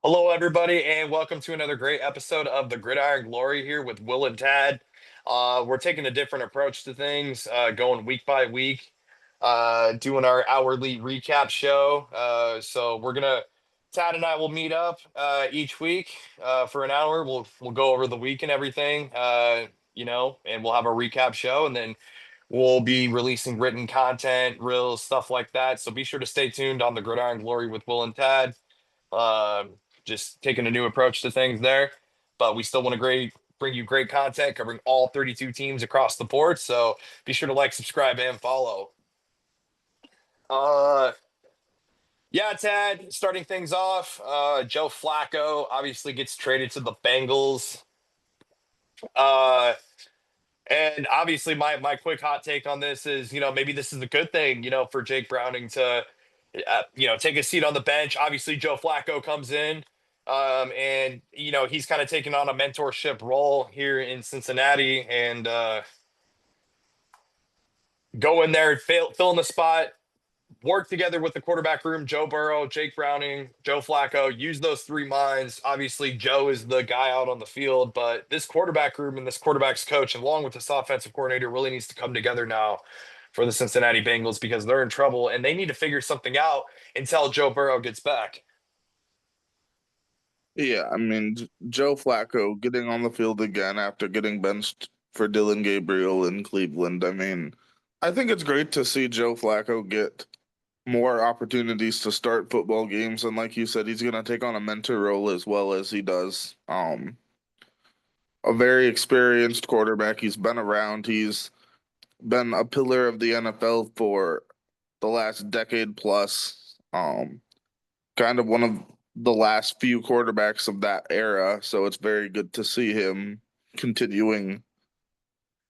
Hello, everybody, and welcome to another great episode of the Gridiron Glory here with Will and Tad. We're taking a different approach to things, going week by week, doing our hourly recap show. Tad and I will meet up each week for an hour. We'll go over the week and everything, and we'll have a recap show, and then we'll be releasing written content, reels, stuff like that. So be sure to stay tuned on the Gridiron Glory with Will and Tad. Um, just taking a new approach to things there, but we still want to bring you great content covering all 32 teams across the board. So be sure to like, subscribe, and follow. Uh, yeah, Tad, starting things off, Joe Flacco obviously gets traded to the Bengals. Uh, and obviously my quick hot take on this is, maybe this is a good thing, for Jake Browning to take a seat on the bench. Obviously, Joe Flacco comes in, and he's kind of taking on a mentorship role here in Cincinnati, and go in there, fill in the spot, work together with the quarterback room, Joe Burrow, Jake Browning, Joe Flacco. Use those three minds. Obviously, Joe is the guy out on the field, but this quarterback room and this quarterback's coach, along with this offensive coordinator, really needs to come together now for the Cincinnati Bengals because they're in trouble and they need to figure something out until Joe Burrow gets back. Yeah, I mean, Joe Flacco getting on the field again after getting benched for Dylan Gabriel in Cleveland. I mean, I think it's great to see Joe Flacco get more opportunities to start football games. And like you said, he's going to take on a mentor role as well as he does. A very experienced quarterback. He's been around. He's been a pillar of the NFL for the last decade plus. Kind of one of the last few quarterbacks of that era. So it's very good to see him continuing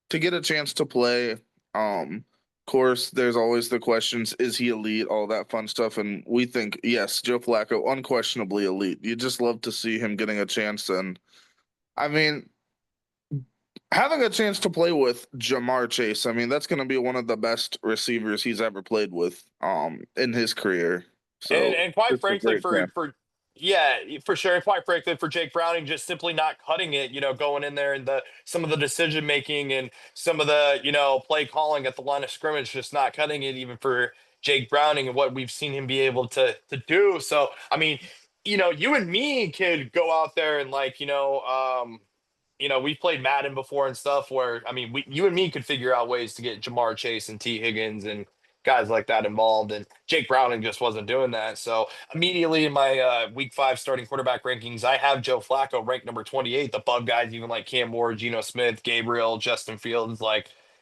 to get a chance to play. Of course, there's always the questions: is he elite? All that fun stuff, and we think yes, Joe Flacco, unquestionably elite. You just love to see him getting a chance, and I mean, having a chance to play with Jamar Chase. I mean, that's going to be one of the best receivers he's ever played with, in his career. And So and quite it's a frankly, great chance. for yeah, for sure, and quite frankly, for Jake Browning, just simply not cutting it, going in there and the some of the decision making and some of the play calling at the line of scrimmage, just not cutting it, even for Jake Browning and what we've seen him be able to do. So I mean, you and me could go out there and we've played Madden before and stuff where I mean, you and me could figure out ways to get Jamar Chase and T Higgins and guys like that involved. And Jake Browning just wasn't doing that. So immediately in my week 5 starting quarterback rankings, I have Joe Flacco ranked number 28. The above guys, even like Cam Ward, Geno Smith, Gabriel, Justin Fields,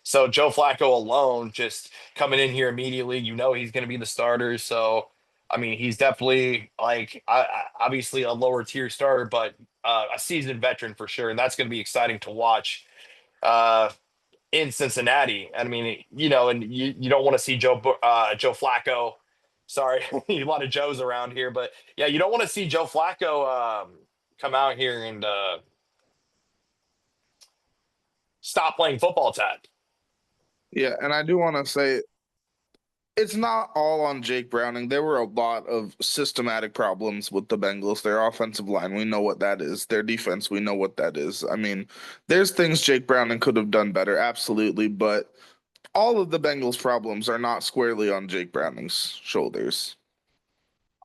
so Joe Flacco alone just coming in here immediately, he's going to be the starter. So I mean, he's definitely obviously a lower tier starter, but a seasoned veteran for sure, and that's going to be exciting to watch uh, in Cincinnati. I mean, and you don't want to see Joe Flacco. Sorry, a lot of Joes around here, but yeah, you don't want to see Joe Flacco come out here and stop playing football, Tad. Yeah, and I do want to say it's not all on Jake Browning. There were a lot of systematic problems with the Bengals. Their offensive line, we know what that is. Their defense, we know what that is. I mean, there's things Jake Browning could have done better, absolutely, but all of the Bengals' problems are not squarely on Jake Browning's shoulders.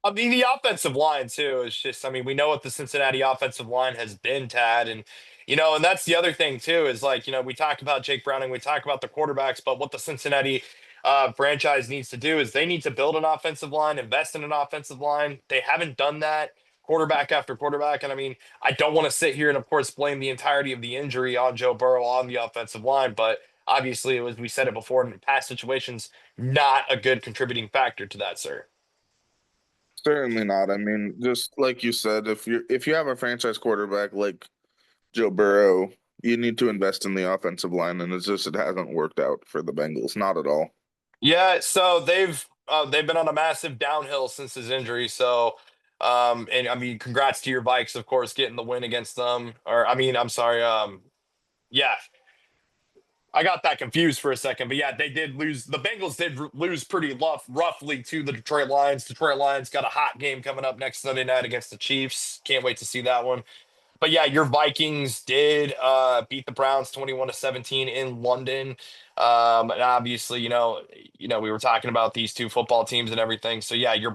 I mean, the offensive line too is just. I mean, we know what the Cincinnati offensive line has been, Tad, and and that's the other thing too is we talk about Jake Browning, we talk about the quarterbacks, but what the Cincinnati franchise needs to do is they need to build an offensive line, invest in an offensive line. They haven't done that quarterback after quarterback, and I mean, I don't want to sit here and of course blame the entirety of the injury on Joe Burrow on the offensive line, but obviously, it was we said it before in past situations, not a good contributing factor to that, sir. Certainly not. I mean, just like you said, if you have a franchise quarterback like Joe Burrow, you need to invest in the offensive line, and it hasn't worked out for the Bengals, not at all. Yeah, so they've been on a massive downhill since his injury. So, and I mean, congrats to your Vikes, of course, getting the win against them. Or I mean, I'm sorry, yeah, I got that confused for a second, but yeah, they did lose. The Bengals did lose pretty roughly to the Detroit Lions. Detroit Lions got a hot game coming up next Sunday night against the Chiefs. Can't wait to see that one. But yeah, your Vikings did beat the Browns 21-17 in London. And obviously, we were talking about these two football teams and everything. So yeah, your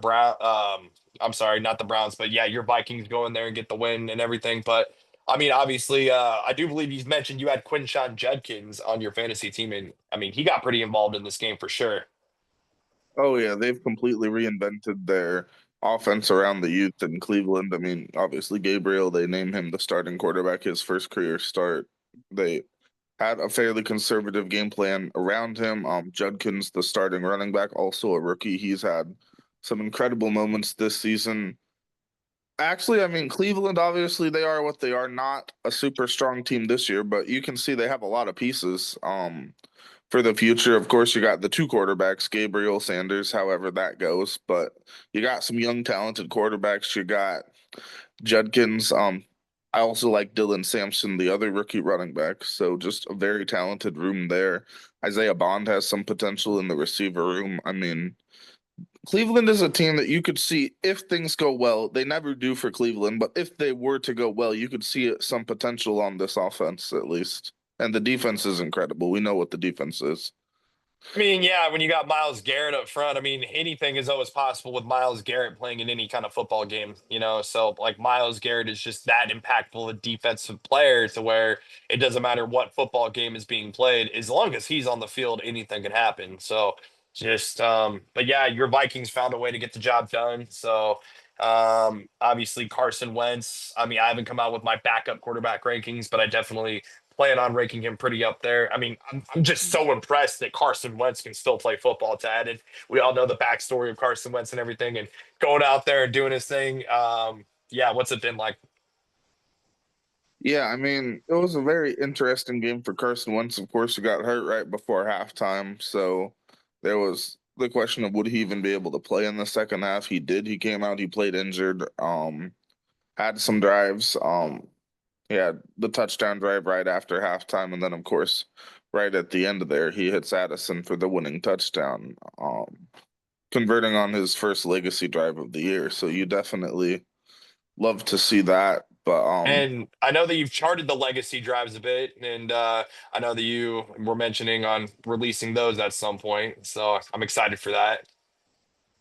I'm sorry, not the Browns, but yeah, your Vikings go in there and get the win and everything. But I mean, obviously, I do believe you mentioned you had Quinshawn Judkins on your fantasy team, and I mean, he got pretty involved in this game for sure. Oh yeah, they've completely reinvented their offense around the youth in Cleveland. I mean, obviously Gabriel, they named him the starting quarterback his first career start. They had a fairly conservative game plan around him. Judkins, the starting running back, also a rookie. He's had some incredible moments this season. Actually, I mean, Cleveland, obviously, they are what they are. Not a super strong team this year, but you can see they have a lot of pieces for the future. Of course, you got the two quarterbacks, Gabriel Sanders, however that goes, but you got some young, talented quarterbacks. You got Judkins. I also like Dylan Sampson, the other rookie running back. So just a very talented room there. Isaiah Bond has some potential in the receiver room. I mean, Cleveland is a team that you could see if things go well. They never do for Cleveland, but if they were to go well, you could see some potential on this offense at least. And the defense is incredible. We know what the defense is. I mean, yeah, when you got Miles Garrett up front, I mean, anything is always possible with Miles Garrett playing in any kind of football game, you know? So, like, Miles Garrett is just that impactful a defensive player to where it doesn't matter what football game is being played, as long as he's on the field, anything can happen. So, but yeah, your Vikings found a way to get the job done. So, obviously, Carson Wentz, I mean, I haven't come out with my backup quarterback rankings, but I definitely plan on ranking him pretty up there. I mean, I'm just so impressed that Carson Wentz can still play football, Tad. And we all know the backstory of Carson Wentz and everything, and going out there and doing his thing. Yeah, what's it been like? Yeah, I mean, it was a very interesting game for Carson Wentz. Of course, he got hurt right before halftime, so there was the question of would he even be able to play in the second half. He did. He came out, he played injured, had some drives. He had the touchdown drive right after halftime, and then of course, right at the end of there, he hits Addison for the winning touchdown, converting on his first legacy drive of the year. So you definitely love to see that. But And I know that you've charted the legacy drives a bit, and I know that you were mentioning on releasing those at some point. So I'm excited for that.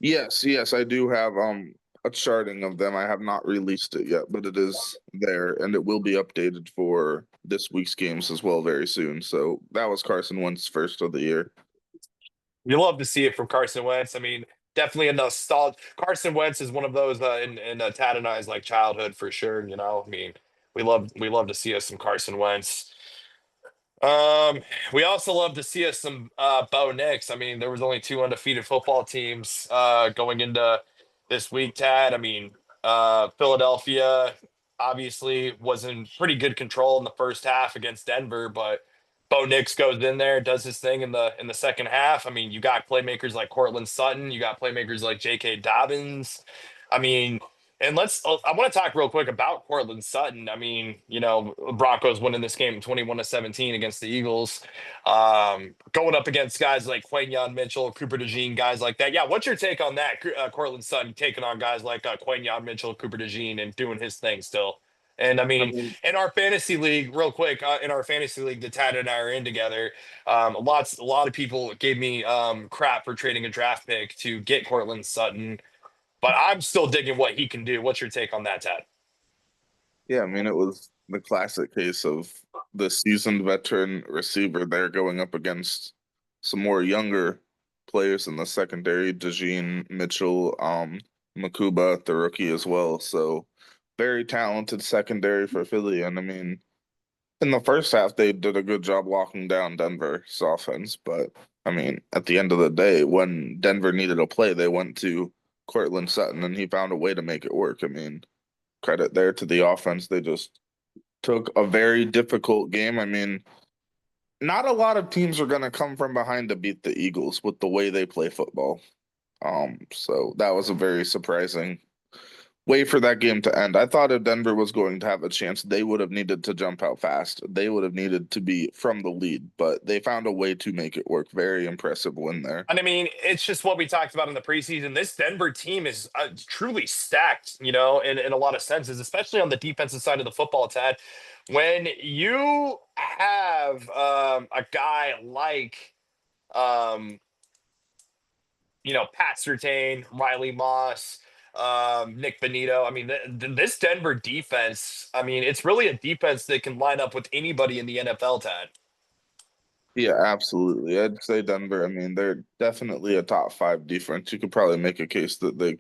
yes, I do have a charting of them. I have not released it yet, but it is there and it will be updated for this week's games as well very soon. So that was Carson Wentz first of the year. You love to see it from Carson Wentz. I mean, definitely a nostalgia. Carson Wentz is one of those in Tad and I's like childhood for sure. I mean, we love to see us some Carson Wentz. Um, we also love to see us some Bo Nix. I mean, there was only two undefeated football teams going into this week, Tad. I mean, Philadelphia obviously was in pretty good control in the first half against Denver, but Bo Nix goes in there, does his thing in the second half. I mean, you got playmakers like Cortland Sutton, you got playmakers like J.K. Dobbins. I mean, and I want to talk real quick about Cortland Sutton. I mean, Broncos winning this game 21-17 against the Eagles. Going up against guys like Quenyon Mitchell, Cooper DeJean, guys like that. Yeah, what's your take on that? Cortland Sutton taking on guys like Quenyon Mitchell, Cooper DeJean, and doing his thing still. And I I mean, mean, in our fantasy league, real quick, in our fantasy league that Tad and I are in together, a lot of people gave me crap for trading a draft pick to get Cortland Sutton, but I'm still digging what he can do. What's your take on that, Tad? yeah, I mean, it was the classic case of the seasoned veteran receiver there going up against some more younger players in the secondary, DeJean Mitchell, Makuba, the rookie as well. So very talented secondary for Philly. And I mean, in the first half, they did a good job locking down Denver's offense. But I mean, at the end of the day, when Denver needed a play, they went to Cortland Sutton and he found a way to make it work. I mean, credit there to the offense. They just took a very difficult game. I mean, not a lot of teams are going to come from behind to beat the Eagles with the way they play football. So that was a very surprising wait for that game to end. I thought if Denver was going to have a chance, they would have needed to jump out fast. They would have needed to be from the lead, but they found a way to make it work. Very impressive win there. And I mean, it's just what we talked about in the preseason. This Denver team is truly stacked, you know, in a lot of senses, especially on the defensive side of the football, Tad. When you have a guy like, um, Pat Surtain, Riley Moss, Nick Benito. I mean, this Denver defense, I mean, it's really a defense that can line up with anybody in the NFL, Tad. Yeah, absolutely. I'd say Denver. I mean, they're definitely a top five defense. You could probably make a case that they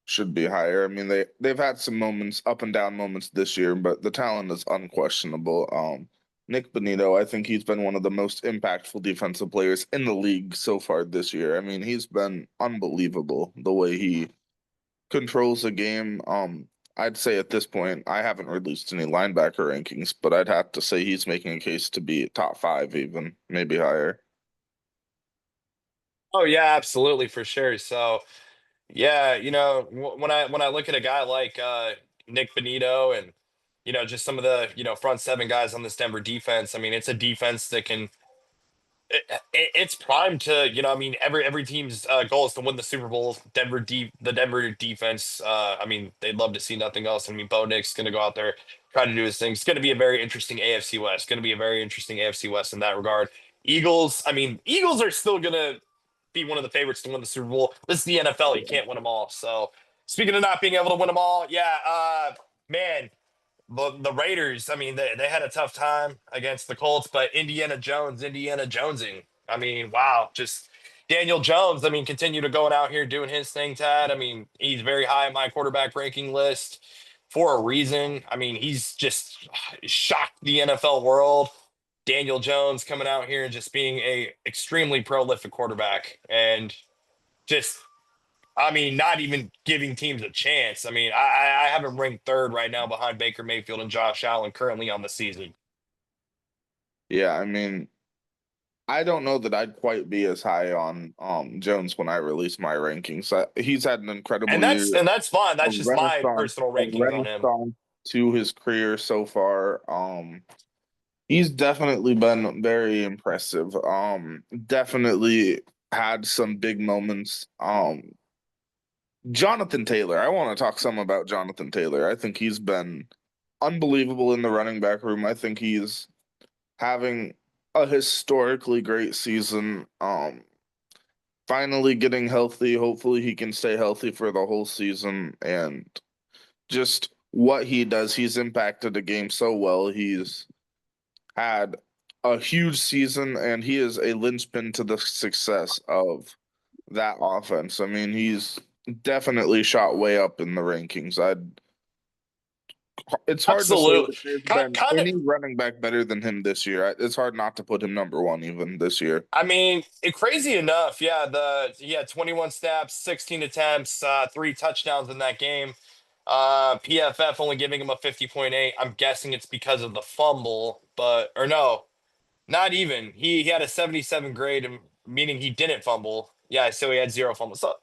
should be higher. I mean, they've had some moments, up and down moments this year, but the talent is unquestionable. Nick Benito, I think he's been one of the most impactful defensive players in the league so far this year. I mean, he's been unbelievable the way he controls the game. I'd say at this point, I haven't released any linebacker rankings, but I'd have to say he's making a case to be top five, even maybe higher. Oh yeah, absolutely for sure. So yeah, when I look at a guy like Nick Benito and just some of the front seven guys on this Denver defense, I mean, it's a defense that can it's primed to I mean every team's goal is to win the Super Bowl. The Denver defense, I mean they'd love to see nothing else. I mean Bo Nick's going to go out there try to do his thing. It's going to be a very interesting AFC West. Going to be a very interesting AFC West in that regard. Eagles, I mean Eagles are still going to be one of the favorites to win the Super Bowl. This is the NFL. You can't win them all. So speaking of not being able to win them all, yeah, man, the Raiders, I mean, they had a tough time against the Colts, but Indiana Jonesing. I mean, wow, just Daniel Jones. I mean, continue to going out here doing his thing, Tad. I mean, he's very high on my quarterback ranking list for a reason. I mean, he's just shocked the NFL world. Daniel Jones coming out here and just being a extremely prolific quarterback and just I mean, not even giving teams a chance. I mean, I have him ranked third right now behind Baker Mayfield and Josh Allen currently on the season. Yeah, I mean, I don't know that I'd quite be as high on Jones when I release my rankings. He's had an incredible And year, that's fine. a That's just my personal a rankings on him. renaissance to his career so far. He's definitely been very impressive. Definitely had some big moments. Jonathan Taylor, I want to talk some about Jonathan Taylor. I think he's been unbelievable in the running back room. I think he's having a historically great season. Finally getting healthy. Hopefully he can stay healthy for the whole season and just what he does, he's impacted the game so well. He's had a huge season and he is a linchpin to the success of that offense. I mean, he's definitely shot way up in the rankings. It's hard to say Absolutely. that there's Kind, been kind of any running back better than him this year. It's hard not to put him number one even this year. I mean, crazy enough, yeah, he had 21 snaps, 16 attempts, three touchdowns in that game. PFF only giving him a 50.8. I'm guessing it's because of the fumble, but or no, not even. He had a 77 grade, meaning he didn't fumble. Yeah, so he had zero fumbles. So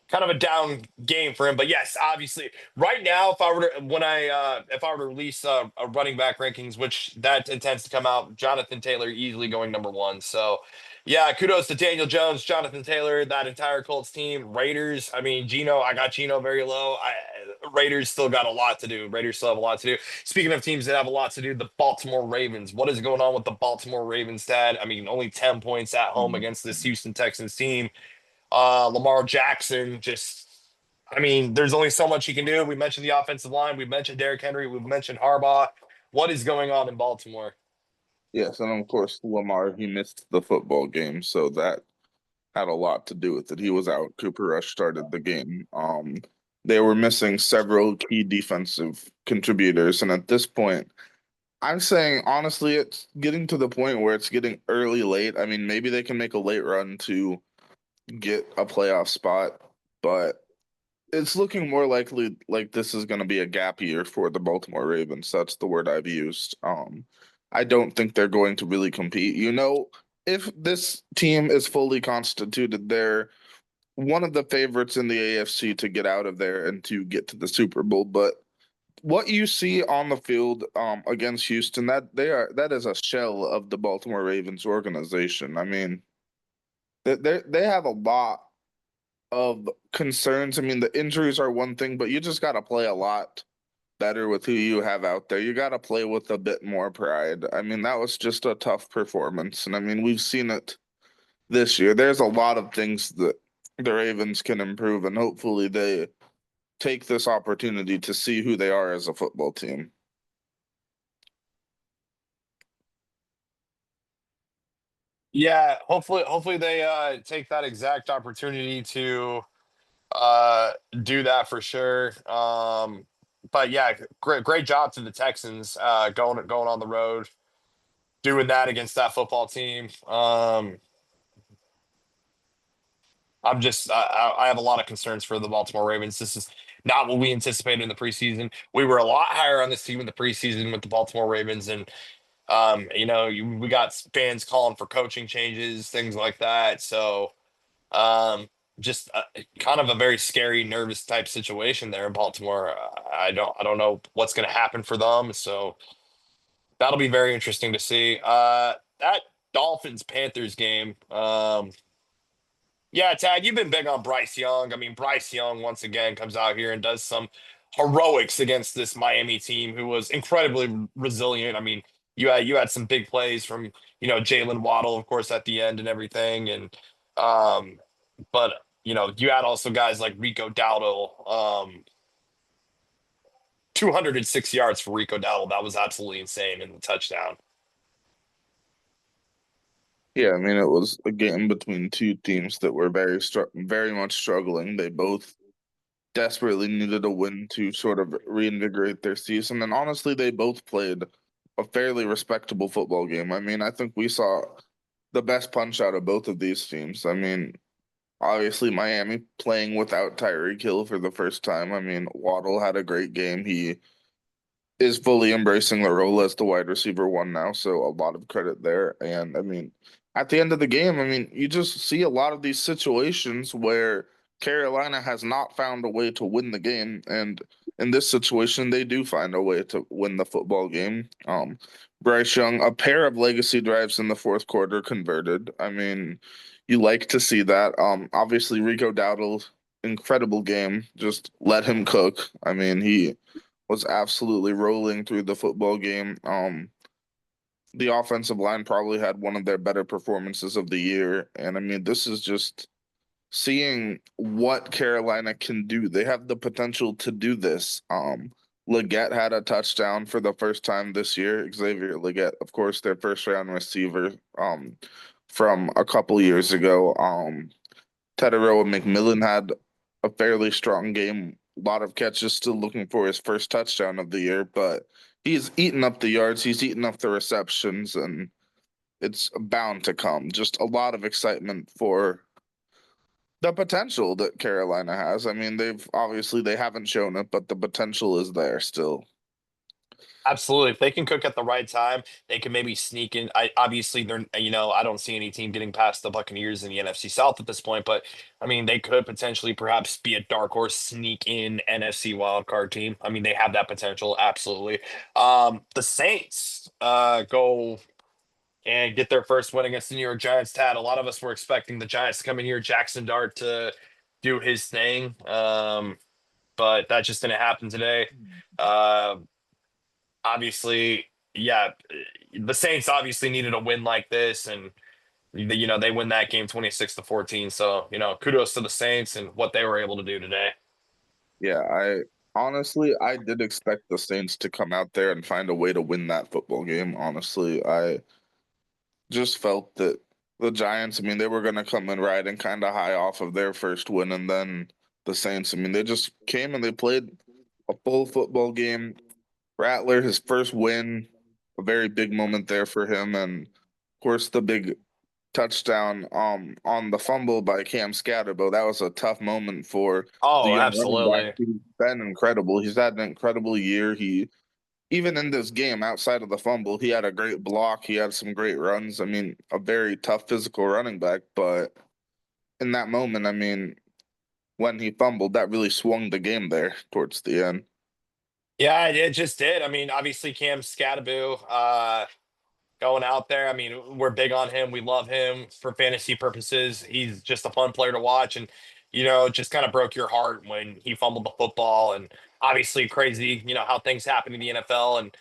kind of a down game for him. But yes, obviously, right now, if I were to release a running back rankings, which that intends to come out, Jonathan Taylor easily going number one. So yeah, kudos to Daniel Jones, Jonathan Taylor, that entire Colts team. Raiders, I mean, I got Geno very low. Raiders still got a lot to do. Raiders still have a lot to do. Speaking of teams that have a lot to do, the Baltimore Ravens. What is going on with the Baltimore Ravens, Dad? I mean, only 10 points at home against this Houston Texans team. Lamar Jackson, just, I mean, there's only so much he can do. We mentioned the offensive line. We mentioned Derrick Henry. We've mentioned Harbaugh. What is going on in Baltimore? Yes, and of course Lamar, he missed the football game, so that had a lot to do with it. He was out. Cooper Rush started the game. They were missing several key defensive contributors, and at this point, I'm saying honestly, it's getting to the point where it's getting early late. I mean, maybe they can make a late run to get a playoff spot, but it's looking more likely like this is going to be a gap year for the Baltimore Ravens. That's the word I've used. I don't think they're going to really compete. If this team is fully constituted, they're one of the favorites in the AFC to get out of there and to get to the Super Bowl. But what you see on the field against Houston, that is a shell of the Baltimore Ravens organization. I mean, they have a lot of concerns. I mean, the injuries are one thing, but you just got to play a lot better with who you have out there. You got to play with a bit more pride. I mean, that was just a tough performance, and I mean, we've seen it this year. There's a lot of things that the Ravens can improve, and hopefully they take this opportunity to see who they are as a football team. Yeah, hopefully they take that exact opportunity to do that for sure. But yeah, great job to the Texans going on the road, doing that against that football team. I have a lot of concerns for the Baltimore Ravens. This is not what we anticipated in the preseason. We were a lot higher on this team in the preseason with the Baltimore Ravens, and we got fans calling for coaching changes, things like that. So um, just kind of a very scary, nervous type situation there in Baltimore. I don't know what's going to happen for them. So that'll be very interesting to see. That Dolphins Panthers game. Yeah, Tag, you've been big on Bryce Young. I mean, Bryce Young once again comes out here and does some heroics against this Miami team who was incredibly resilient. I mean, you had some big plays from, Jalen Waddle, of course, at the end and everything. And um, but you had also guys like Rico Dowdle, 206 yards for Rico Dowdle. That was absolutely insane in the touchdown. Yeah, I mean, it was a game between two teams that were very much struggling. They both desperately needed a win to sort of reinvigorate their season, and honestly, they both played a fairly respectable football game. I mean, I think we saw the best punch out of both of these teams. I mean, obviously, Miami playing without Tyreek Hill for the first time. I mean, Waddle had a great game. He is fully embracing the role as the wide receiver one now, so a lot of credit there. And I mean, at the end of the game, I mean, you just see a lot of these situations where Carolina has not found a way to win the game, and in this situation, they do find a way to win the football game. Bryce Young, a pair of legacy drives in the fourth quarter converted. I mean, you like to see that. Obviously Rico Dowdle, incredible game. Just let him cook. I mean, he was absolutely rolling through the football game. The offensive line probably had one of their better performances of the year. And I mean, this is just seeing what Carolina can do. They have the potential to do this. Leggett had a touchdown for the first time this year. Xavier Leggett, of course, their first round receiver from a couple years ago. Tetairoa McMillan had a fairly strong game. A lot of catches, still looking for his first touchdown of the year, but he's eaten up the yards, he's eaten up the receptions, and it's bound to come. Just a lot of excitement for the potential that Carolina has. I mean, they haven't shown it, but the potential is there still. Absolutely. If they can cook at the right time, they can maybe sneak in. Obviously they're I don't see any team getting past the Buccaneers in the NFC South at this point, but I mean they could potentially perhaps be a dark horse sneak in NFC wild card team. I mean they have that potential, absolutely. The Saints go and get their first win against the New York Giants. Tad, a lot of us were expecting the Giants to come in here, Jackson Dart to do his thing. But that just didn't happen today. Uh, obviously, yeah, the Saints obviously needed a win like this, and they win that game 26-14. So kudos to the Saints and what they were able to do today. Yeah, I honestly I did expect the Saints to come out there and find a way to win that football game. Honestly, I just felt that the Giants, I mean, they were going to come in riding kind of high off of their first win, and then the Saints, I mean, they just came and they played a full football game. Rattler, his first win, a very big moment there for him, and of course the big touchdown on the fumble by Cam Scatterbo. That was a tough moment for the Oh, young running back. absolutely. He's been incredible. He's had an incredible year. He even in this game, outside of the fumble, he had a great block. He had some great runs. I mean, a very tough physical running back. But in that moment, I mean, when he fumbled, that really swung the game there towards the end. Yeah, it just did. I mean, obviously Cam Scattaboo, going out there. I mean, we're big on him. We love him for fantasy purposes. He's just a fun player to watch, and just kind of broke your heart when he fumbled the football. And obviously, crazy, how things happen in the NFL, and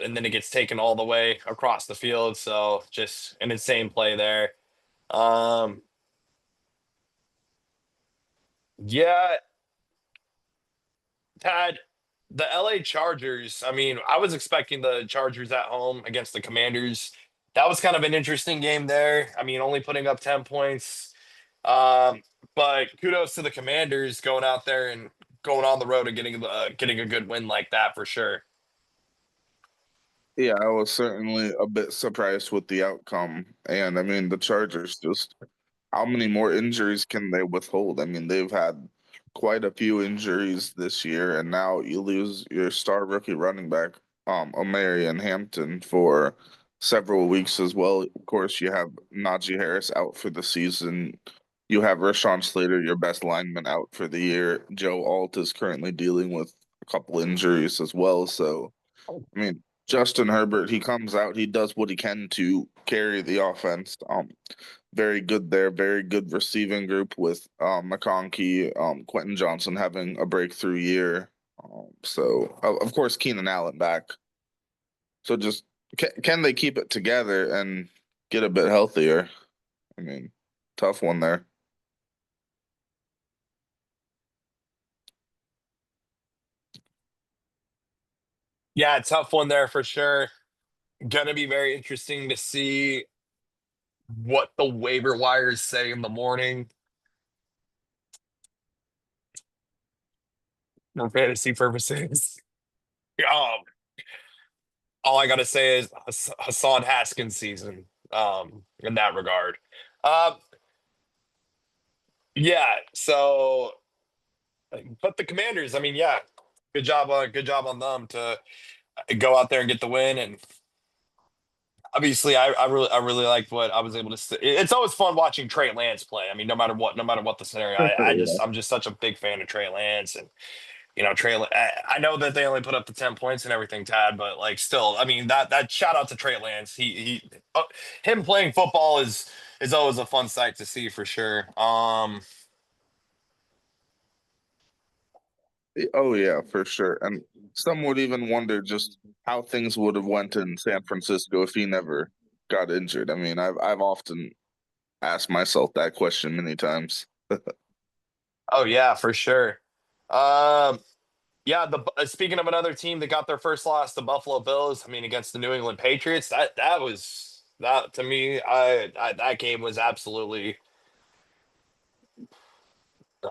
and then it gets taken all the way across the field. So just an insane play there. Um, yeah, Tad, the LA Chargers. I mean, I was expecting the Chargers at home against the Commanders. That was kind of an interesting game there. I mean, only putting up 10 points. Um, but kudos to the Commanders going out there and going on the road and getting a good win like that for sure. Yeah, I was certainly a bit surprised with the outcome. And I mean, the Chargers just, how many more injuries can they withhold? I mean, they've had quite a few injuries this year, and now you lose your star rookie running back, Omarion Hampton, for several weeks as well. Of course, you have Najee Harris out for the season. You have Rashawn Slater, your best lineman, out for the year. Joe Alt is currently dealing with a couple injuries as well. So, I mean, Justin Herbert, he comes out, he does what he can to carry the offense. Very good there, very good receiving group with McConkey, Quentin Johnson having a breakthrough year. Of course, Keenan Allen back. So just can they keep it together and get a bit healthier? I mean, tough one there. Yeah, tough one there for sure. Gonna be very interesting to see what the waiver wires say in the morning for fantasy purposes. Um, all I gotta say is Hassan Haskins season. In that regard. Um, yeah. So, but the Commanders. I mean, yeah, good job on them to go out there and get the win. And obviously, I really liked what I was able to see. It's always fun watching Trey Lance play. I mean, no matter what the scenario, I'm just such a big fan of Trey Lance. And I know that they only put up the 10 points and everything, Tad, but like still, I mean that shout out to Trey Lance. Him playing football is always a fun sight to see for sure. Oh yeah, for sure. And some would even wonder just how things would have went in San Francisco if he never got injured. I mean, I've often asked myself that question many times. Oh yeah, for sure. Um yeah, the speaking of another team that got their first loss, the Buffalo Bills, I mean against the New England Patriots, that was that to me, I that game was absolutely.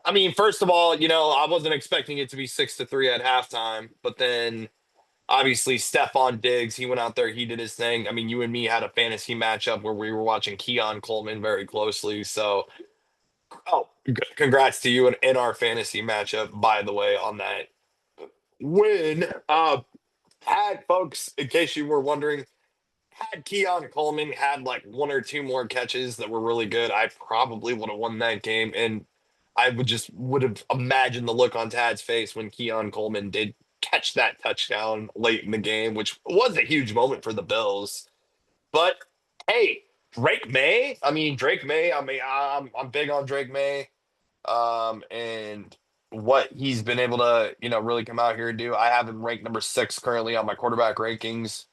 I mean, first of all, I wasn't expecting it to be 6-3 at halftime, but then obviously Stephon Diggs, he went out there, he did his thing. I mean, you and me had a fantasy matchup where we were watching Keon Coleman very closely. So, congrats to you in our fantasy matchup, by the way, on that win. Had folks, in case you were wondering, had Keon Coleman had like one or two more catches that were really good, I probably would have won that game. And I would have imagined the look on Tad's face when Keon Coleman did catch that touchdown late in the game, which was a huge moment for the Bills. But hey, Drake May. I mean, Drake May. I mean, I'm big on Drake May. And what he's been able to, really come out here and do. I have him ranked number 6 currently on my quarterback rankings.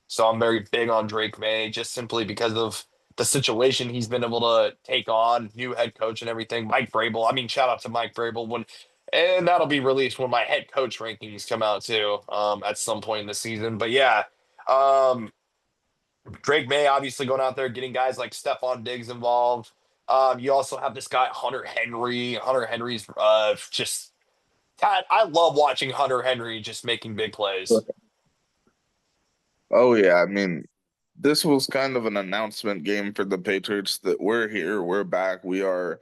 So I'm very big on Drake May just simply because of the situation he's been able to take on, new head coach and everything. Mike Vrabel. I mean, shout out to Mike Vrabel and that'll be released when my head coach rankings come out too, at some point in the season. But yeah, um, Drake May obviously going out there getting guys like Stephon Diggs involved. You also have this guy Hunter Henry. Hunter Henry's just God, I love watching Hunter Henry just making big plays. Oh yeah, I mean, this was kind of an announcement game for the Patriots that we're here, we're back, we are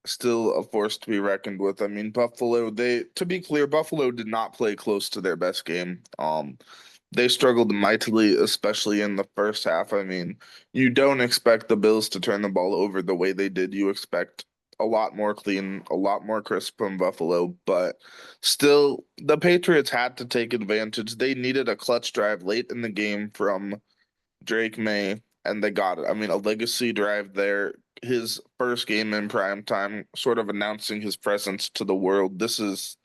still a force to be reckoned with. I mean, Buffalo, to be clear, Buffalo did not play close to their best game. They struggled mightily, especially in the first half. I mean, you don't expect the Bills to turn the ball over the way they did. You expect a lot more clean, a lot more crisp from Buffalo, but still, the Patriots had to take advantage. They needed a clutch drive late in the game from Drake May, and they got it. I mean, a legacy drive there. His first game in prime time, sort of announcing his presence to the world. This is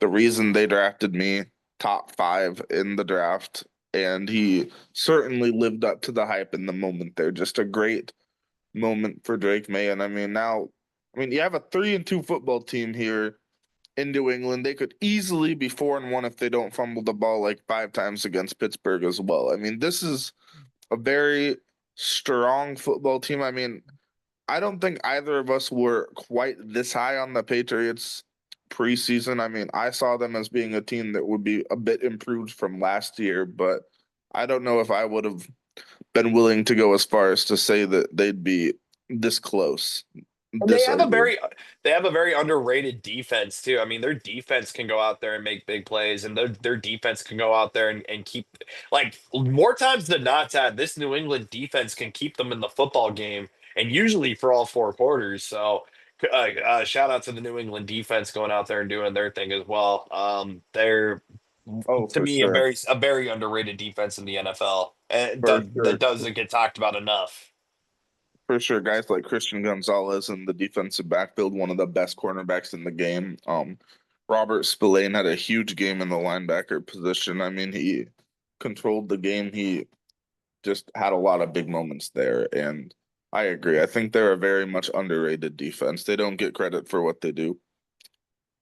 the reason they drafted me top five in the draft. And he certainly lived up to the hype in the moment there. Just a great moment for Drake May. And I mean, now, I mean, you have a 3-2 football team here in New England. They could easily be 4-1 if they don't fumble the ball like 5 times against Pittsburgh as well. I mean, this is a very strong football team. I mean, I don't think either of us were quite this high on the Patriots preseason. I mean, I saw them as being a team that would be a bit improved from last year, but I don't know if I would have been willing to go as far as to say that they'd be this close And they this have a early. very underrated defense too. I mean, their defense can go out there and make big plays, and their defense can go out there and keep like more times than not, Tad, this New England defense can keep them in the football game, and usually for all 4 quarters. So shout out to the New England defense going out there and doing their thing as well. They're Oh, to for me sure. a very underrated defense in the NFL, and For that sure. doesn't get talked about enough. For sure. Guys like Christian Gonzalez in the defensive backfield, one of the best cornerbacks in the game. Robert Spillane had a huge game in the linebacker position. I mean, he controlled the game. He just had a lot of big moments there. And I agree. I think they're a very much underrated defense. They don't get credit for what they do.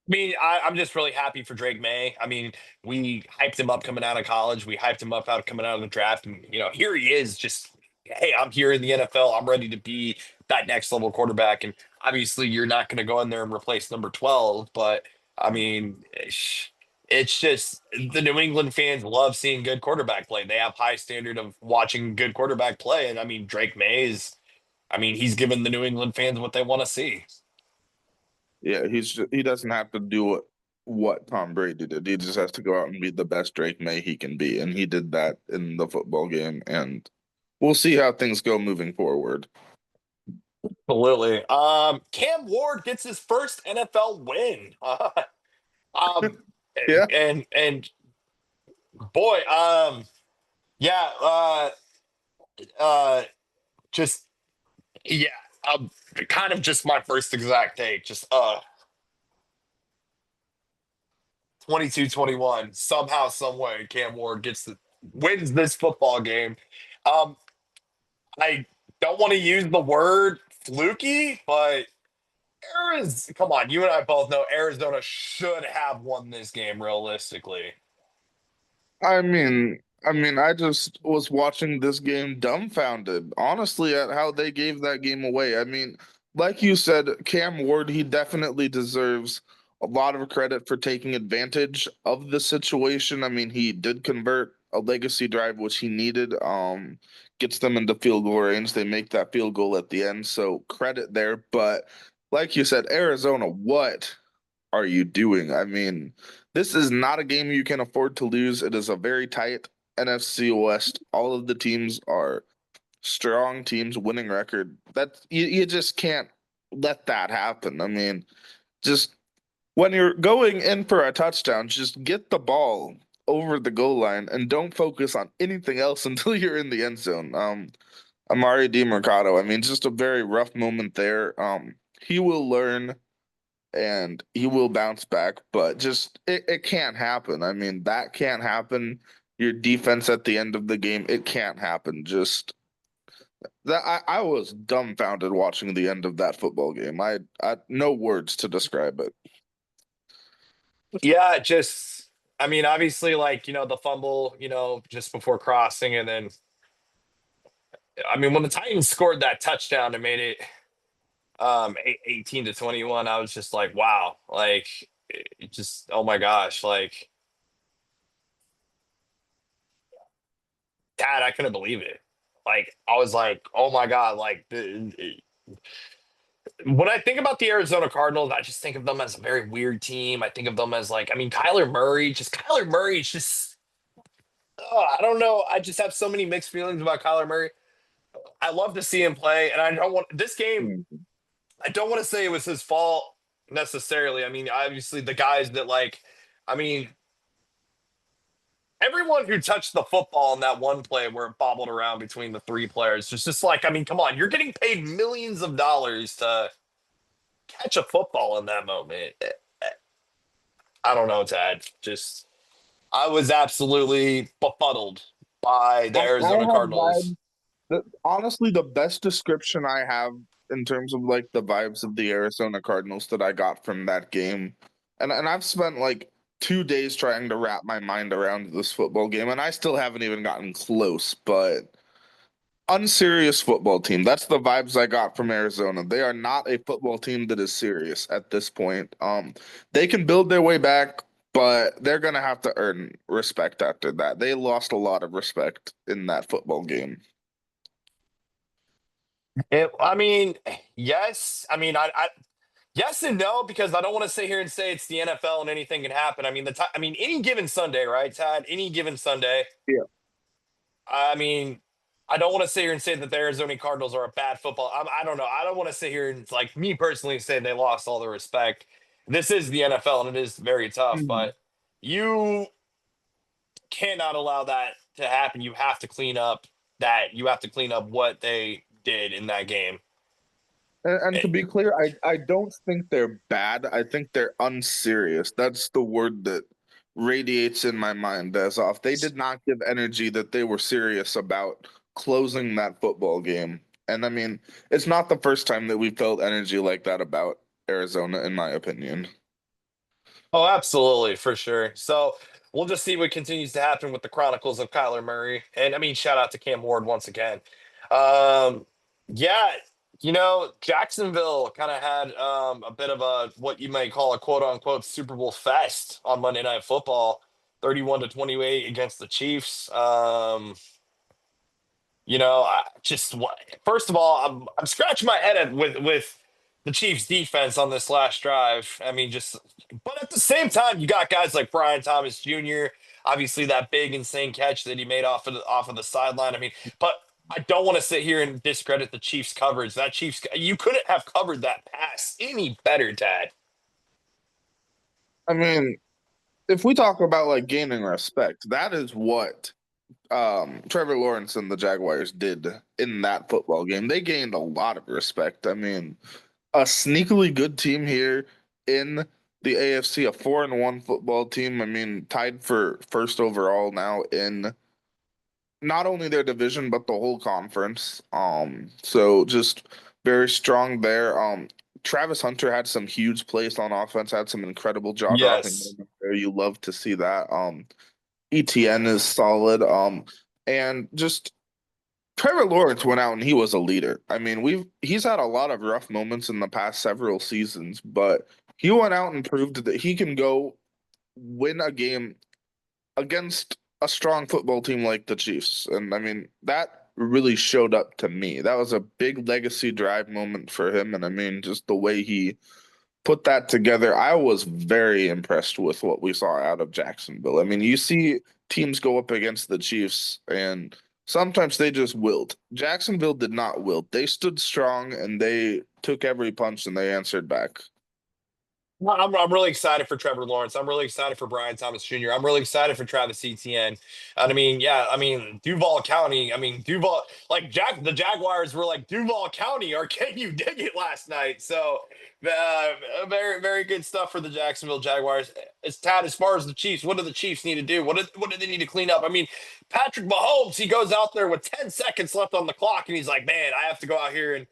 I mean, I'm just really happy for Drake May. I mean, we hyped him up coming out of college. We hyped him up out coming out of the draft, and here he is. Just hey, I'm here in the NFL. I'm ready to be that next level quarterback. And obviously, you're not going to go in there and replace number 12. But I mean, it's just the New England fans love seeing good quarterback play. They have high standard of watching good quarterback play, and I mean, Drake May is. I mean, he's given the New England fans what they want to see. Yeah, he doesn't have to do what Tom Brady did. He just has to go out and be the best Drake May he can be, and he did that in the football game. And we'll see how things go moving forward. Absolutely. Cam Ward gets his first NFL win. Um, Yeah, and boy, yeah, uh, just yeah, kind of just my first exact take. Just 22-21. Somehow, some way, Cam Ward wins this football game. Um, I don't want to use the word fluky, but come on, you and I both know Arizona should have won this game realistically. I just was watching this game dumbfounded, honestly, at how they gave that game away. I mean, like you said, Cam Ward, he definitely deserves a lot of credit for taking advantage of the situation. I mean, he did convert a legacy drive, which he needed, gets them into field goal range. They make that field goal at the end, so credit there. But like you said, Arizona, what are you doing? I mean, this is not a game you can afford to lose. It is a very tight NFC West. All of the teams are strong teams, winning record. That you just can't let that happen. I mean, just when you're going in for a touchdown, just get the ball over the goal line and don't focus on anything else until you're in the end zone. Amari DiMercado, I mean, just a very rough moment there. He will learn and he will bounce back, but just it can't happen. I mean, that can't happen. Your defense at the end of the game, it can't happen. Just that I was dumbfounded watching the end of that football game. I no words to describe it. Yeah, I mean, obviously, like, the fumble, just before crossing. And then, I mean, when the Titans scored that touchdown and made it 18-21, I was just like, wow, like, oh my gosh, like, Dad, I couldn't believe it. Like, I was like, oh my God, like, when I think about the Arizona Cardinals, I just think of them as a very weird team. I think of them as like, I mean, Kyler Murray is just, I don't know. I just have so many mixed feelings about Kyler Murray. I love to see him play, and I don't want this game. Mm. I don't want to say it was his fault necessarily. I mean, obviously the guys that I mean, everyone who touched the football in that one play where it bobbled around between the three players, it's just like, I mean, come on, you're getting paid millions of dollars to catch a football in that moment. I don't know, Tad. Just I was absolutely befuddled by the I Arizona have Cardinals. vibes. Honestly, the best description I have in terms of like the vibes of the Arizona Cardinals that I got from that game, and I've spent like 2 days trying to wrap my mind around this football game, and I still haven't even gotten close. But unserious football team. That's the vibes I got from Arizona. They are not a football team that is serious at this point. They can build their way back, but they're gonna have to earn respect after that. They lost a lot of respect in that football game. I mean, yes. I mean, yes and no, because I don't want to sit here and say it's the NFL and anything can happen. I mean, I mean, any given Sunday, right, Tad? Any given Sunday. Yeah. I mean, I don't want to sit here and say that the Arizona Cardinals are a bad football. I don't know. I don't want to sit here and like me personally say they lost all the respect. This is the NFL and it is very tough, Mhm. but you cannot allow that to happen. You have to clean up that. You have to clean up what they did in that game. And Eh, to be clear, I don't think they're bad. I think they're unserious. That's the word that radiates in my mind as off. They did not give energy that they were serious about closing that football game. And I mean, it's not the first time that we felt energy like that about Arizona, in my opinion. Oh, absolutely, for sure. So we'll just see what continues to happen with the Chronicles of Kyler Murray. And I mean, shout out to Cam Ward once again. Um, yeah, Jacksonville kind of had a bit of a what you might call a quote unquote Super Bowl fest on Monday Night Football, 31-28 against the Chiefs. I just first of all, I'm scratching my head with the Chiefs defense on this last drive. I mean, just but at the same time, you got guys like Brian Thomas Jr. Obviously, that big insane catch that he made off of the sideline. I mean, but I don't want to sit here and discredit the Chiefs coverage. That Chiefs, you couldn't have covered that pass any better, Dad. I mean, if we talk about like gaining respect, that is what Trevor Lawrence and the Jaguars did in that football game. They gained a lot of respect. I mean, a sneakily good team here in the AFC, a 4-1 football team. I mean, tied for first overall now in not only their division but the whole conference. So just very strong there. Travis Hunter had some huge plays on offense, had some incredible jaw dropping Yes. moments there. You love to see that. ETN is solid. And just Trevor Lawrence went out and he was a leader. I mean, he's had a lot of rough moments in the past several seasons, but he went out and proved that he can go win a game against a strong football team like the Chiefs. And I mean, that really showed up to me. That was a big legacy drive moment for him. And I mean, just the way he put that together, I was very impressed with what we saw out of Jacksonville. I mean, you see teams go up against the Chiefs and sometimes they just wilt. Jacksonville did not wilt. They stood strong and they took every punch and they answered back. Well, I'm really excited for Trevor Lawrence. I'm really excited for Brian Thomas Jr. I'm really excited for Travis Etienne. And I mean, yeah, I mean Duval County. I mean Duval, like the Jaguars were like Duval County, or can you dig it last night? So, very very good stuff for the Jacksonville Jaguars. It's Tad, as far as the Chiefs. What do the Chiefs need to do? What do they need to clean up? I mean, Patrick Mahomes, he goes out there with 10 seconds left on the clock, and he's like, man, I have to go out here and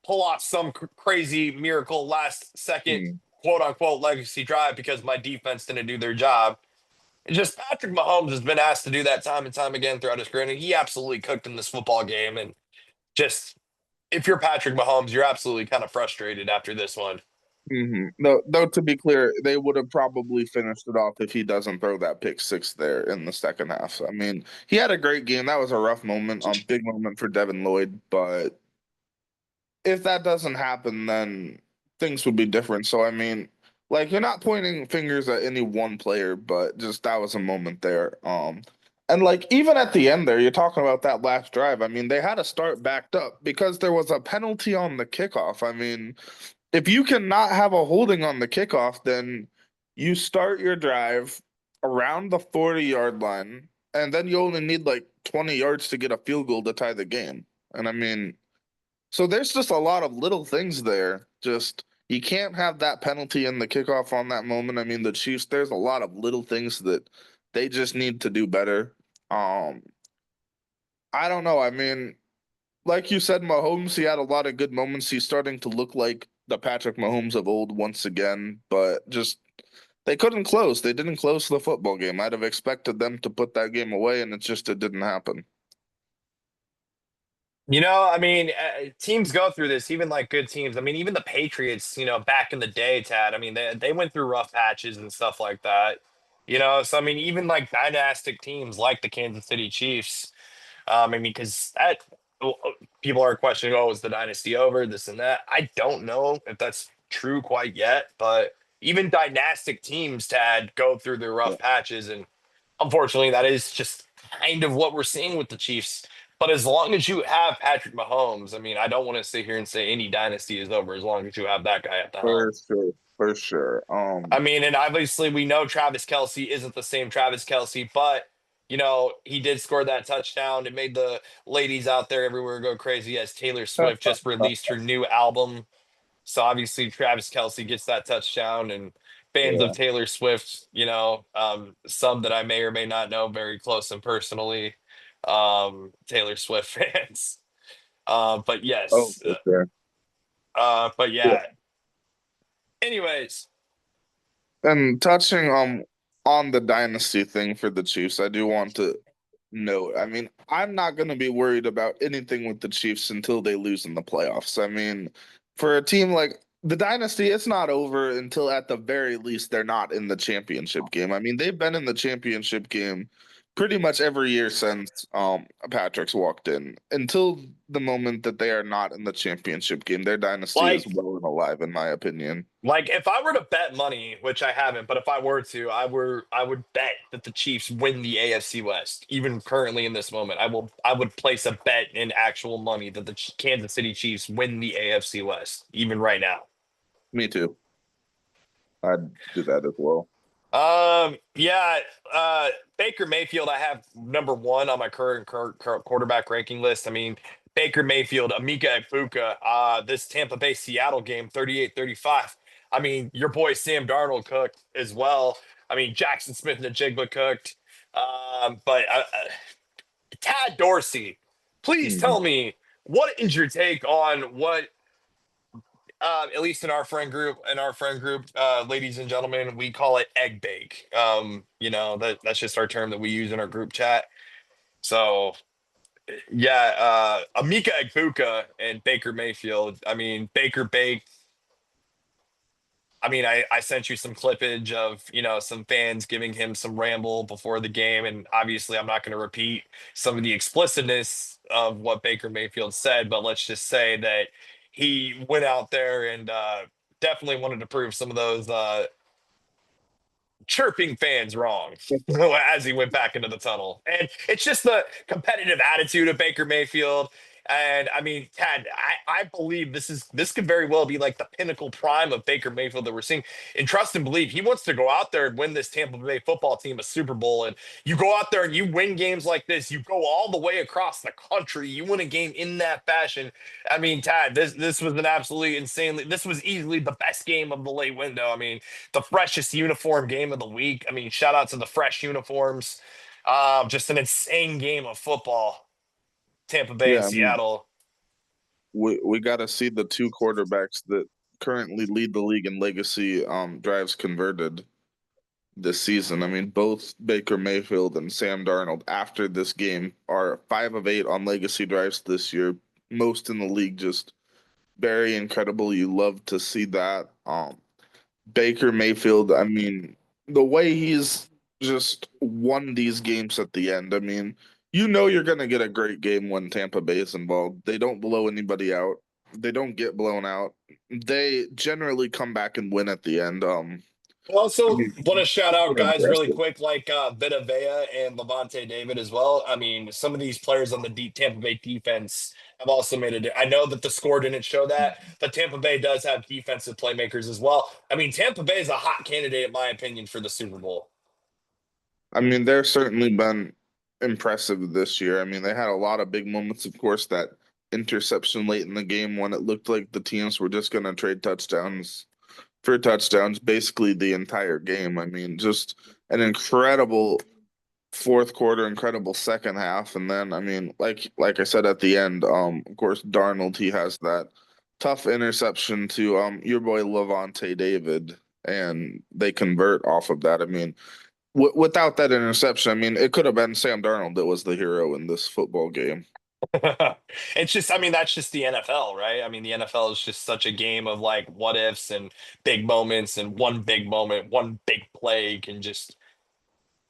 pull off some crazy miracle last second Hmm. quote unquote legacy drive because my defense didn't do their job. It's just Patrick Mahomes has been asked to do that time and time again throughout his career, and he absolutely cooked in this football game. And just if you're Patrick Mahomes, you're absolutely kind of frustrated after this one. No, though to be clear, they would have probably finished it off if he doesn't throw that pick six there in the second half. I mean, he had a great game. That was a rough moment, big moment for Devin Lloyd, but if that doesn't happen, then things would be different. So I mean, like you're not pointing fingers at any one player, but just that was a moment there. And like even at the end there, you're talking about that last drive. I mean, they had to start backed up because there was a penalty on the kickoff. I mean, if you cannot have a holding on the kickoff, then you start your drive around the 40-yard line, and then you only need like 20 yards to get a field goal to tie the game. And I mean, so there's just a lot of little things there. Just you can't have that penalty in the kickoff on that moment. I mean, the Chiefs, there's a lot of little things that they just need to do better. Um, I don't know. I mean, like you said, Mahomes, he had a lot of good moments. He's starting to look like the Patrick Mahomes of old once again, but just they couldn't close. They didn't close the football game. I'd have expected them to put that game away, and it didn't happen. I mean, teams go through this, even like good teams. I mean, even the Patriots, back in the day, Tad, I mean, they went through rough patches and stuff like that. So I mean, even like dynastic teams like the Kansas City Chiefs, I mean, because that people are questioning, oh, is the dynasty over? This and that. I don't know if that's true quite yet, but even dynastic teams, Tad, go through their Yeah. rough patches, and unfortunately, that is just kind of what we're seeing with the Chiefs. But as long as you have Patrick Mahomes, I mean, I don't want to sit here and say any dynasty is over as long as you have that guy at the helm. For sure. For sure. I mean, and obviously we know Travis Kelsey isn't the same Travis Kelsey, but he did score that touchdown. It made the ladies out there everywhere go crazy as Taylor Swift just released her new album. So obviously Travis Kelsey gets that touchdown, and fans of Yeah. Taylor Swift, some that I may or may not know very close and personally, Taylor Swift fans. But Oh, yes, for sure. but Yeah. yeah. Anyways, And touching on the dynasty thing for the Chiefs, I do want to note. I mean, I'm not going to be worried about anything with the Chiefs until they lose in the playoffs. I mean, for a team like the dynasty, it's not over until at the very least they're not in the championship game. I mean, they've been in the championship game pretty much every year since Patrick's walked in. Until the moment that they are not in the championship game, their dynasty is like well and alive, in my opinion. Like if I were to bet money, which I haven't, but if I were to, I would bet that the Chiefs win the AFC West. Even currently in this moment, I would place a bet in actual money that the Kansas City Chiefs win the AFC West. Even right now. Me too. I'd do that as well. Yeah, Baker Mayfield, I have number one on my current quarterback ranking list. I mean, Baker Mayfield, Amika Ibuka, this Tampa Bay Seattle game, 38-35. I mean, your boy Sam Darnold cooked as well. I mean, Jackson Smith and Jigba cooked. But Tad Dorsey, please tell Mhm. me what is your take on what at least in our friend group, ladies and gentlemen, we call it egg bake. That's just our term that we use in our group chat. So yeah, Amika Egbuka and Baker Mayfield. I mean, Baker baked. I mean, I sent you some clippage of, some fans giving him some ramble before the game. And obviously, I'm not going to repeat some of the explicitness of what Baker Mayfield said, but let's just say that he went out there and definitely wanted to prove some of those chirping fans wrong as he went back into the tunnel. And it's just the competitive attitude of Baker Mayfield. And I mean, Tad, I believe this could very well be like the pinnacle prime of Baker Mayfield that we're seeing. And trust and believe he wants to go out there and win this Tampa Bay football team a Super Bowl. And you go out there and you win games like this. You go all the way across the country. You win a game in that fashion. I mean, Tad, this was an absolutely insanely. This was easily the best game of the late window. I mean, the freshest uniform game of the week. I mean, shout out to the fresh uniforms. Just an insane game of football. Tampa Bay and Yeah, I mean, Seattle. we got to see the two quarterbacks that currently lead the league in legacy drives converted this season. I mean, both Baker Mayfield and Sam Darnold after this game are 5 of 8 on legacy drives this year, most in the league. Just very incredible. You love to see that. Baker Mayfield, I mean, the way he's just won these games at the end. I mean, you know you're going to get a great game when Tampa Bay is involved. They don't blow anybody out. They don't get blown out. They generally come back and win at the end. I Also, mean, want to shout out super guys really impressive. quick like Vita Vea and Levante David as well. I mean, some of these players on the Tampa Bay defense have also made it. I know that the score didn't show that, but Tampa Bay does have defensive playmakers as well. I mean, Tampa Bay is a hot candidate, in my opinion, for the Super Bowl. I mean, they're certainly been impressive this year. I mean, they had a lot of big moments, of course, that interception late in the game when it looked like the teams were just going to trade touchdowns for touchdowns basically the entire game. I mean, just an incredible fourth quarter, incredible second half, and then I mean, like I said at the end, of course, Darnold he has that tough interception to your boy Levante David, and they convert off of that. I mean, without that interception, I mean, it could have been Sam Darnold that was the hero in this football game. It's just, I mean, that's just the NFL, right? I mean, the NFL is just such a game of like what ifs and big moments, and one big moment, one big play can just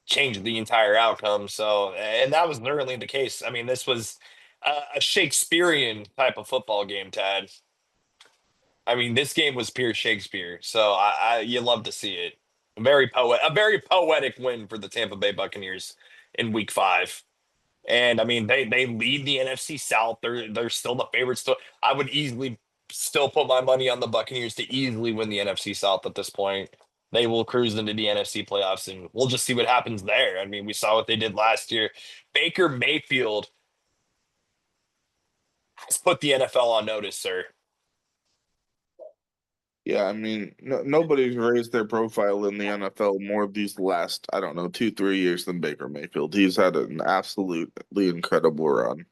change the entire outcome. So, and that was certainly the case. I mean, this was a Shakespearean type of football game, Tad. I mean, this game was pure Shakespeare. So, you love to see it. A very poetic win for the Tampa Bay Buccaneers in Week 5. And I mean, they lead the NFC South. They're still the favorites. Still, I would easily still put my money on the Buccaneers to easily win the NFC South at this point. They will cruise into the NFC playoffs, and we'll just see what happens there. I mean, we saw what they did last year. Baker Mayfield has put the NFL on notice, sir. Yeah, I mean, nobody's raised their profile in the NFL more these last, I don't know, 2, 3 years than Baker Mayfield. He's had an absolutely incredible run.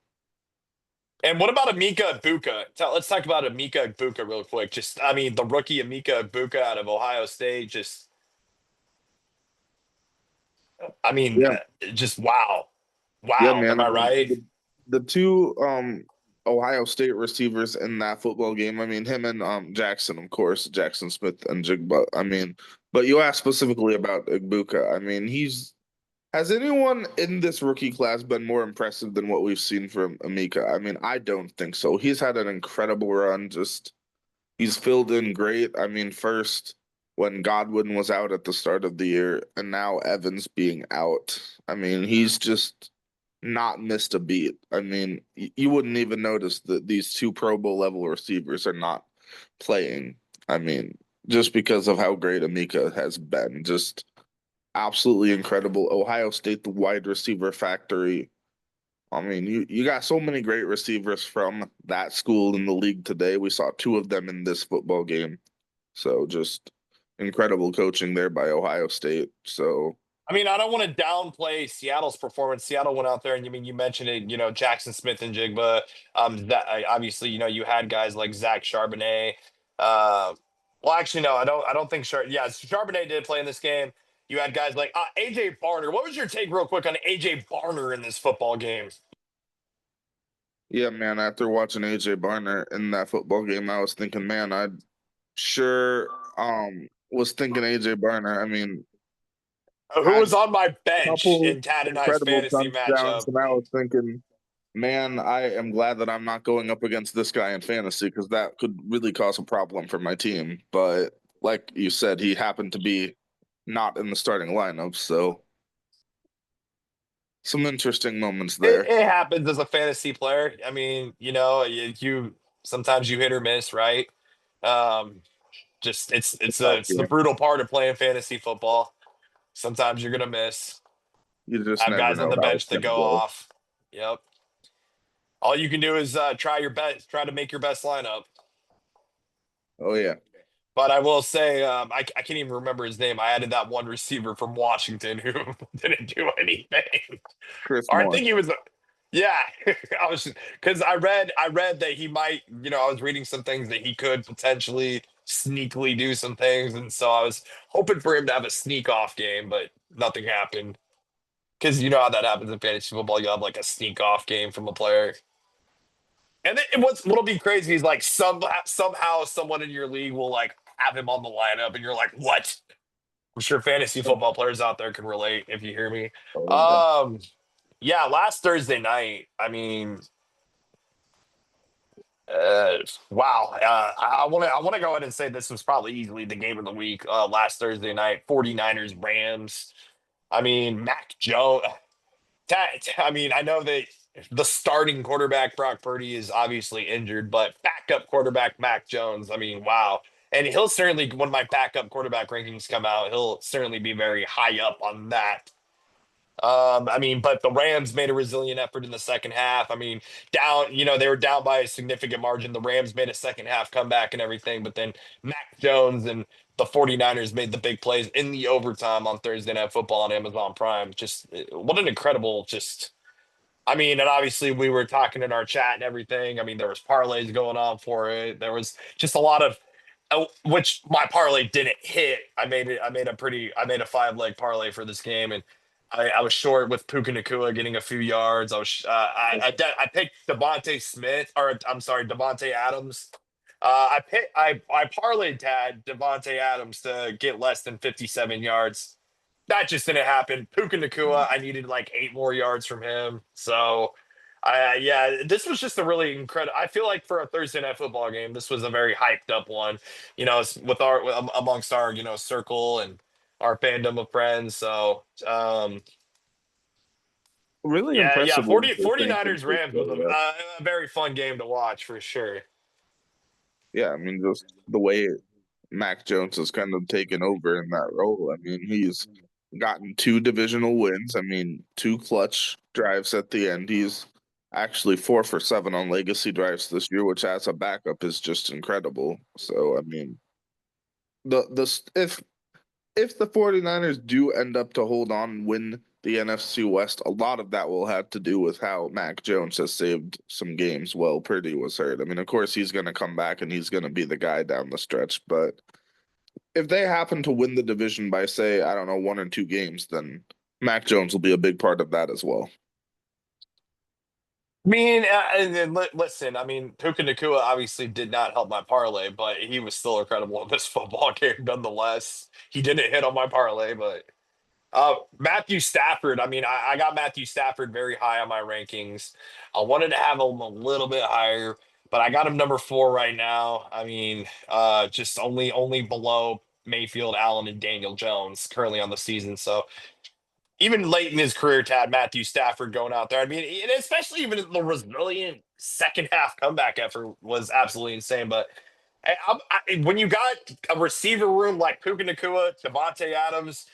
And what about Amika Ibuka? Let's talk about Amika Ibuka real quick. Just, I mean, the rookie Amika Ibuka out of Ohio State. Just, I mean, Yeah, just wow, yeah, wow. man. Am I I mean, right? the two Ohio State receivers in that football game. I mean, him and Jackson, of course, Jackson Smith and Jigba. I mean, but you asked specifically about Igbuka. I mean, he's has anyone in this rookie class been more impressive than what we've seen from Amika? I mean, I don't think so. He's had an incredible run. Just he's filled in great. I mean, first when Godwin was out at the start of the year, and now Evans being out. I mean, he's just not missed a beat. I mean, you wouldn't even notice that these two Pro Bowl level receivers are not playing. I mean, just because of how great Amika has been. Just absolutely incredible. Ohio State, the wide receiver factory. I mean, you got so many great receivers from that school in the league today. We saw two of them in this football game. So just incredible coaching there by Ohio State. So I mean, I don't want to downplay Seattle's performance. Seattle went out there, and you mentioned it. Jackson Smith and Jigba. That obviously, you had guys like Zach Charbonnet. Uh, well, actually, no, I don't. I don't think Yeah, Charbonnet did play in this game. You had guys like AJ Barner. What was your take, real quick, on AJ Barner in this football game? yeah, man, after watching AJ Barner in that football game, I was thinking, man, I sure was thinking AJ Barner. I mean, Who had was on my a bench couple in Tad and I's incredible fantasy touchdowns, matchup? and I was thinking, man, I am glad that I'm not going up against this guy in fantasy because that could really cause a problem for my team. But like you said, he happened to be not in the starting lineup, so some interesting moments It, there. it happens as a fantasy player. I mean, you sometimes you hit or miss, right? Um, just Tough it's the game. brutal part of playing fantasy football. Sometimes you're gonna miss. You just Have never guys on know the how it's bench that gonna go go. off. Yep. All you can do is try your best, try to make your best lineup. Oh yeah, But I will say, I can't even remember his name. I added that one receiver from Washington who didn't do anything. Chris Or I Moore. think he was, yeah. I was because I read that he might, I was reading some things that he could potentially sneakily do some things, and so I was hoping for him to have a sneak off game, but nothing happened. Because you know how that happens in fantasy football, you have like a sneak off game from a player. And then what'll be crazy is like somehow someone in your league will like have him on the lineup, and you're like, what? I'm sure fantasy football players out there can relate if you hear me. Oh yeah. Um, yeah, last Thursday night, I mean, Uh, wow. I want to go ahead and say this was probably easily the game of the week last Thursday night. 49ers Rams. I mean, Mac Jones. I mean, I know that the starting quarterback Brock Purdy is obviously injured, but backup quarterback Mac Jones. I mean, wow. And he'll certainly, when my backup quarterback rankings come out, he'll certainly be very high up on that. I mean, but the Rams made a resilient effort in the second half. I mean, they were down by a significant margin. The Rams made a second half comeback and everything, but then Mac Jones and the 49ers made the big plays in the overtime on Thursday Night Football on Amazon Prime. Just what an incredible, just, I mean, and obviously we were talking in our chat and everything. I mean, there was parlays going on for it. There was just a lot of, which my parlay didn't hit. I made a 5 leg parlay for this game, and I was short with Puka Nakua getting a few yards. I picked Devontae Smith, or I'm sorry, Devontae Adams. I parlayed Tad Devontae Adams to get less than 57 yards. That just didn't happen. Puka Nakua, I needed like 8 more yards from him. So, yeah, this was just a really incredible. I feel like for a Thursday night football game, this was a very hyped up one. With amongst our circle and our fandom of friends. So, Really yeah, impressive win for San 49ers Rams was Francisco. a very fun game to watch for sure. Yeah, I mean, just the way Mac Jones has kind of taken over in that role. I mean, he's gotten two divisional wins. I mean, two clutch drives at the end. He's actually 4 for 7 on legacy drives this year, which as a backup is just incredible. So, I mean, if the 49ers do end up to hold on and win the NFC West, a lot of that will have to do with how Mac Jones has saved some games while Purdy was hurt. I mean, of course, he's going to come back and he's going to be the guy down the stretch. But if they happen to win the division by, say, I don't know, 1 or 2 games, then Mac Jones will be a big part of that as well. I mean, listen, I mean, Puka Nakua obviously did not help my parlay, but he was still incredible in this football game nonetheless. He didn't hit on my parlay, but Matthew Stafford, I mean, I got Matthew Stafford very high on my rankings. I wanted to have him a little bit higher, but I got him number 4 right now. I mean, just only below Mayfield, Allen, and Daniel Jones currently on the season. So even late in his career, Tad Matthew Stafford going out there. I mean, and especially even the resilient second half comeback effort was absolutely insane. But when you got a receiver room like Puka Nakua, Devontae Adams,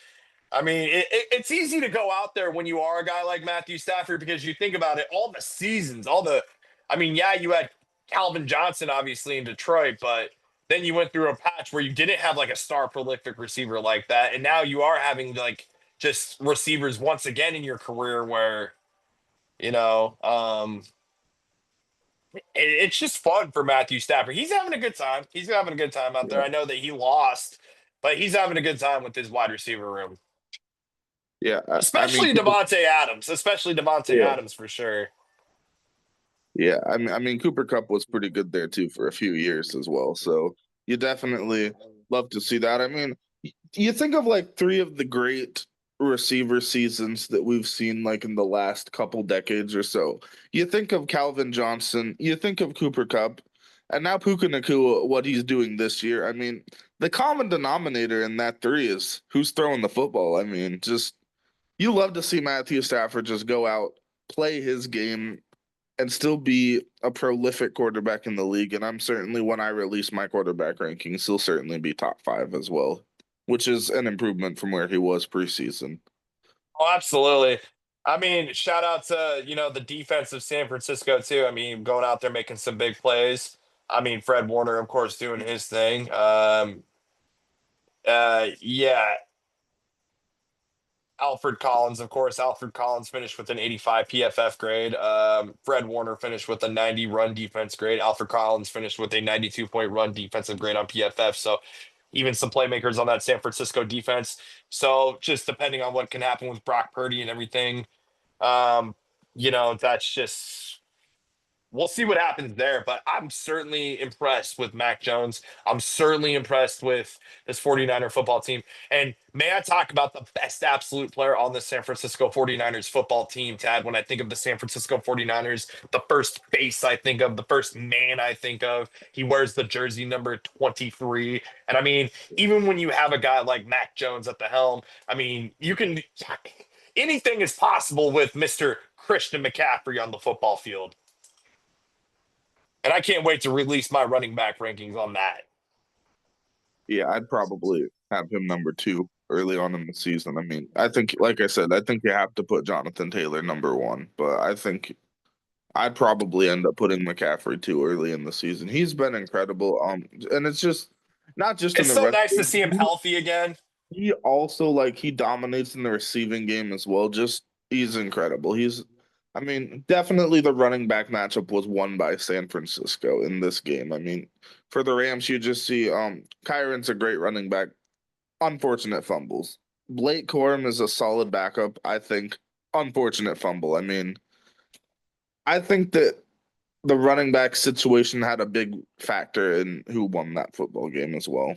I mean, it's easy to go out there when you are a guy like Matthew Stafford because you think about it, all the seasons, I mean, yeah, you had Calvin Johnson obviously in Detroit, but then you went through a patch where you didn't have like a star prolific receiver like that. And now you are having like just receivers once again in your career where, you know, it's just fun for Matthew Stafford. He's having a good time. He's having a good time out there. Yeah. I know that he lost, but he's having a good time with his wide receiver room. Yeah. I mean, Especially Devontae Adams. Especially Devontae yeah. Adams for sure. Yeah, I mean Cooper Cup was pretty good there too for a few years as well. So you definitely love to see that. I mean, you think of like 3 of the great receiver seasons that we've seen like in the last couple decades or so. You think of Calvin Johnson, you think of Cooper Cup, and now Puka Nakua, what he's doing this year. I mean, the common denominator in that three is who's throwing the football. I mean, just you love to see Matthew Stafford just go out, play his game, and still be a prolific quarterback in the league. And I'm certainly, when I release my quarterback rankings, he'll certainly be top 5 as well, which is an improvement from where he was preseason. Oh, absolutely. I mean, shout out to, the defense of San Francisco too. I mean, going out there making some big plays. I mean, Fred Warner, of course, doing his thing. Yeah, Alfred Collins, of course. Alfred Collins finished with an 85 PFF grade. Fred Warner finished with a 90 run defense grade. Alfred Collins finished with a 92-point run defensive grade on PFF. So even some playmakers on that San Francisco defense. So just depending on what can happen with Brock Purdy and everything, that's just we'll see what happens there. But I'm certainly impressed with Mac Jones. I'm certainly impressed with this 49er football team. And may I talk about the best absolute player on the San Francisco 49ers football team, Tad? When I think of the San Francisco 49ers, the first face I think of, the first man I think of, he wears the jersey number 23. And I mean, even when you have a guy like Mac Jones at the helm, I mean, you can anything is possible with Mr. Christian McCaffrey on the football field. And I can't wait to release my running back rankings on that. Yeah, I'd probably have him number two early on in the season. I mean, I think, like I said, I think you have to put Jonathan Taylor number one, but I think I'd probably end up putting McCaffrey too early in the season. He's been incredible. And it's just not just in It's the so rest. nice to see him healthy again. He also like he dominates in the receiving game as well. Just he's incredible. I mean, definitely the running back matchup was won by San Francisco in this game. I mean, for the Rams, you just see Kyron's a great running back. Unfortunate fumbles. Blake Corum is a solid backup, I think. Unfortunate fumble. I mean, I think that the running back situation had a big factor in who won that football game as well.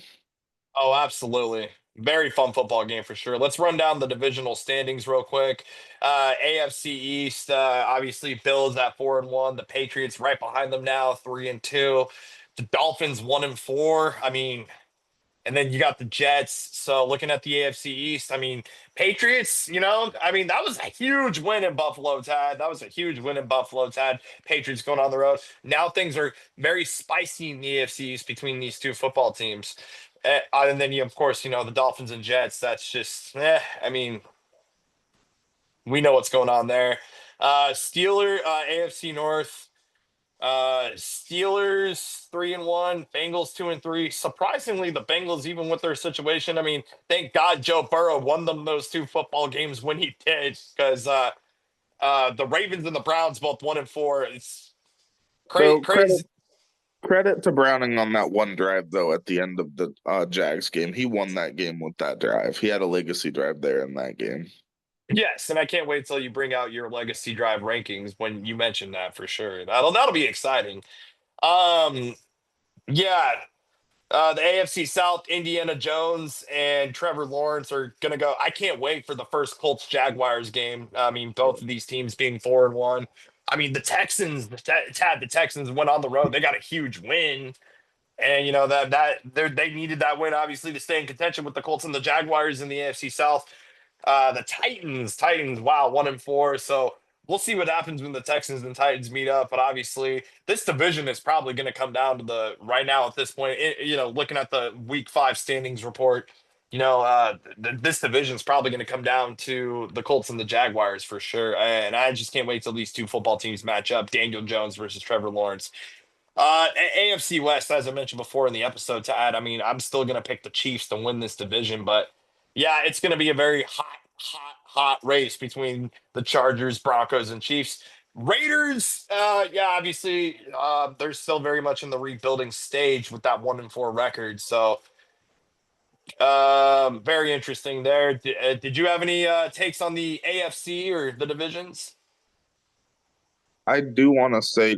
Oh, absolutely. Very fun football game for sure. Let's run down the divisional standings real quick. AFC East, obviously Bills at 4-1. The Patriots right behind them now, 3-2. The Dolphins 1-4. I mean, and then you got the Jets. So looking at the AFC East, I mean, Patriots, I mean, that was a huge win in Buffalo, Tad. That was a huge win in Buffalo, Tad. Patriots going on the road. Now things are very spicy in the AFC East between these two football teams. And then you, of course, the Dolphins and Jets. That's just, I mean, we know what's going on there. AFC North. Steelers 3-1, Bengals 2-3. Surprisingly, the Bengals, even with their situation, I mean, thank God Joe Burrow won them those two football games when he did, because the Ravens and the Browns both 1-4. It's So crazy. credit to Browning on that one drive though at the end of the Jags game. He won that game with that drive. He had a legacy drive there in that game. Yes, and I can't wait till you bring out your legacy drive rankings when you mention that for sure. That'll be exciting. Um, yeah, the AFC South, Indiana Jones and Trevor Lawrence are going to go. I can't wait for the first Colts Jaguars game. I mean, both of these teams being 4-1. I mean, the Texans went on the road. They got a huge win. And they needed that win obviously to stay in contention with the Colts and the Jaguars in the AFC South. The Titans, wow, 1-4. So we'll see what happens when the Texans and Titans meet up. But obviously, this division is probably going to come down to the right now at this point. Looking at the Week 5 standings report, this division is probably going to come down to the Colts and the Jaguars for sure. And I just can't wait till these two football teams match up: Daniel Jones versus Trevor Lawrence. AFC West, as I mentioned before in the episode, to add, I mean, I'm still going to pick the Chiefs to win this division, but yeah, it's going to be a very hot race between the Chargers, Broncos, and Chiefs. Raiders, yeah, obviously, they're still very much in the rebuilding stage with that 1-4 record. So, very interesting there. Did you have any takes on the AFC or the divisions? I do want to say,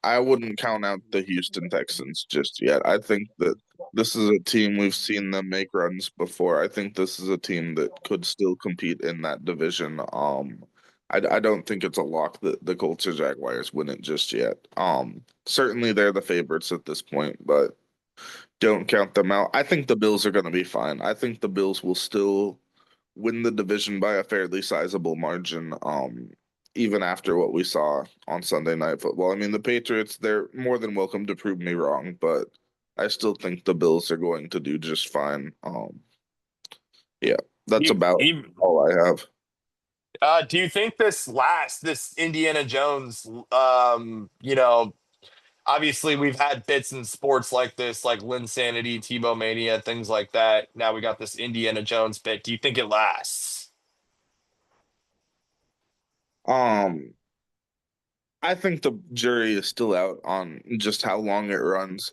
I wouldn't count out the Houston Texans just yet. I think that this is a team we've seen them make runs before. I think this is a team that could still compete in that division. I don't think it's a lock that the Colts or Jaguars win it just yet. Certainly they're the favorites at this point, but don't count them out. I think the Bills are going to be fine. I think the Bills will still win the division by a fairly sizable margin. Even after what we saw on Sunday Night Football. I mean, the Patriots, they're more than welcome to prove me wrong, but I still think the Bills are going to do just fine. Yeah, that's You, about you, all I have. do you think this Indiana Jones, obviously we've had bits in sports like this, like Linsanity, Tebow Mania, things like that. Now we got this Indiana Jones bit. Do you think it lasts? Um, I think the jury is still out on just how long it runs.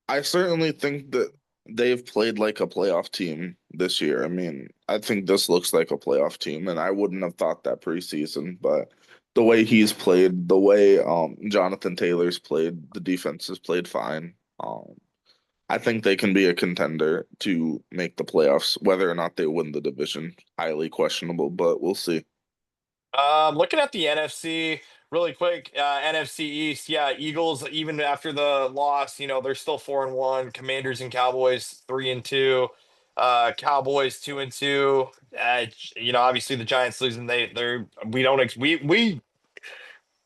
I certainly think that they've played like a playoff team this year. I mean, I think this looks like a playoff team, and I wouldn't have thought that preseason, but the way he's played, the way Jonathan Taylor's played, the defense has played fine. I think they can be a contender to make the playoffs. Whether or not they win the division, highly questionable, but we'll see. Looking at the NFC really quick, NFC East, yeah, Eagles, even after the loss, they're still 4-1. Commanders and Cowboys 3-2. Cowboys 2-2. Obviously the Giants losing, they're we don't ex- we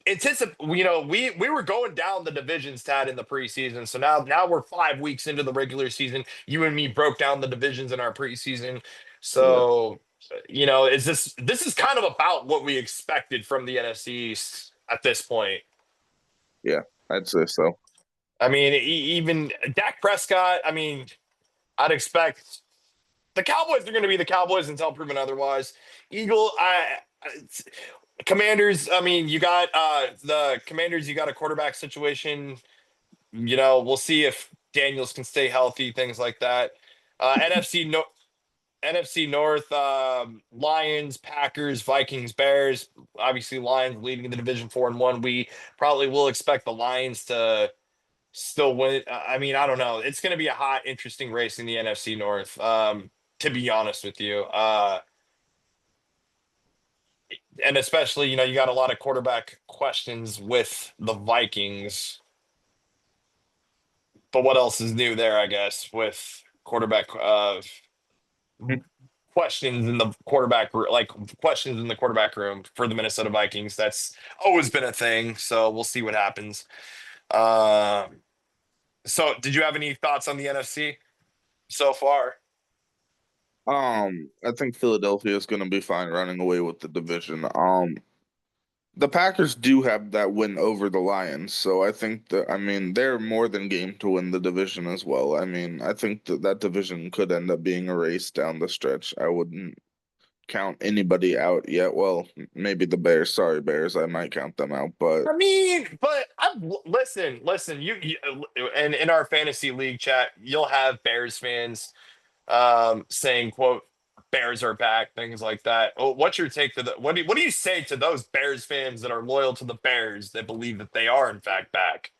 anticipate, we were going down the division stat in the preseason. So now we're 5 weeks into the regular season. You and me broke down the divisions in our preseason. Yeah, So, is this is kind of about what we expected from the NFC East at this point. yeah, I'd say so. I mean, even Dak Prescott, I mean, I'd expect the Cowboys are going to be the Cowboys until proven otherwise. Commanders, I mean, you got the Commanders, you got a quarterback situation. We'll see if Daniels can stay healthy, things like that. NFC North, Lions, Packers, Vikings, Bears. Obviously, Lions leading the division 4-1. We probably will expect the Lions to still win. I mean, I don't know. It's going to be a hot, interesting race in the NFC North. To be honest with you, and especially, you got a lot of quarterback questions with the Vikings. But what else is new there? I guess with quarterback questions in the like questions in the quarterback room for the Minnesota Vikings. That's always been a thing. So we'll see what happens. Uh, so did you have any thoughts on the NFC so far? I think Philadelphia is going to be fine running away with the division. The Packers do have that win over the Lions, so I think that I mean they're more than game to win the division as well. I mean, I think that that division could end up being a race down the stretch. I wouldn't count anybody out yet. Well, maybe the Bears. Sorry, Bears. I might count them out, but I mean, but listen. You and in our fantasy league chat, you'll have Bears fans saying, "quote Bears are back," things like that. Oh, what's your take to the what do you say to those Bears fans that are loyal to the Bears that believe that they are in fact back?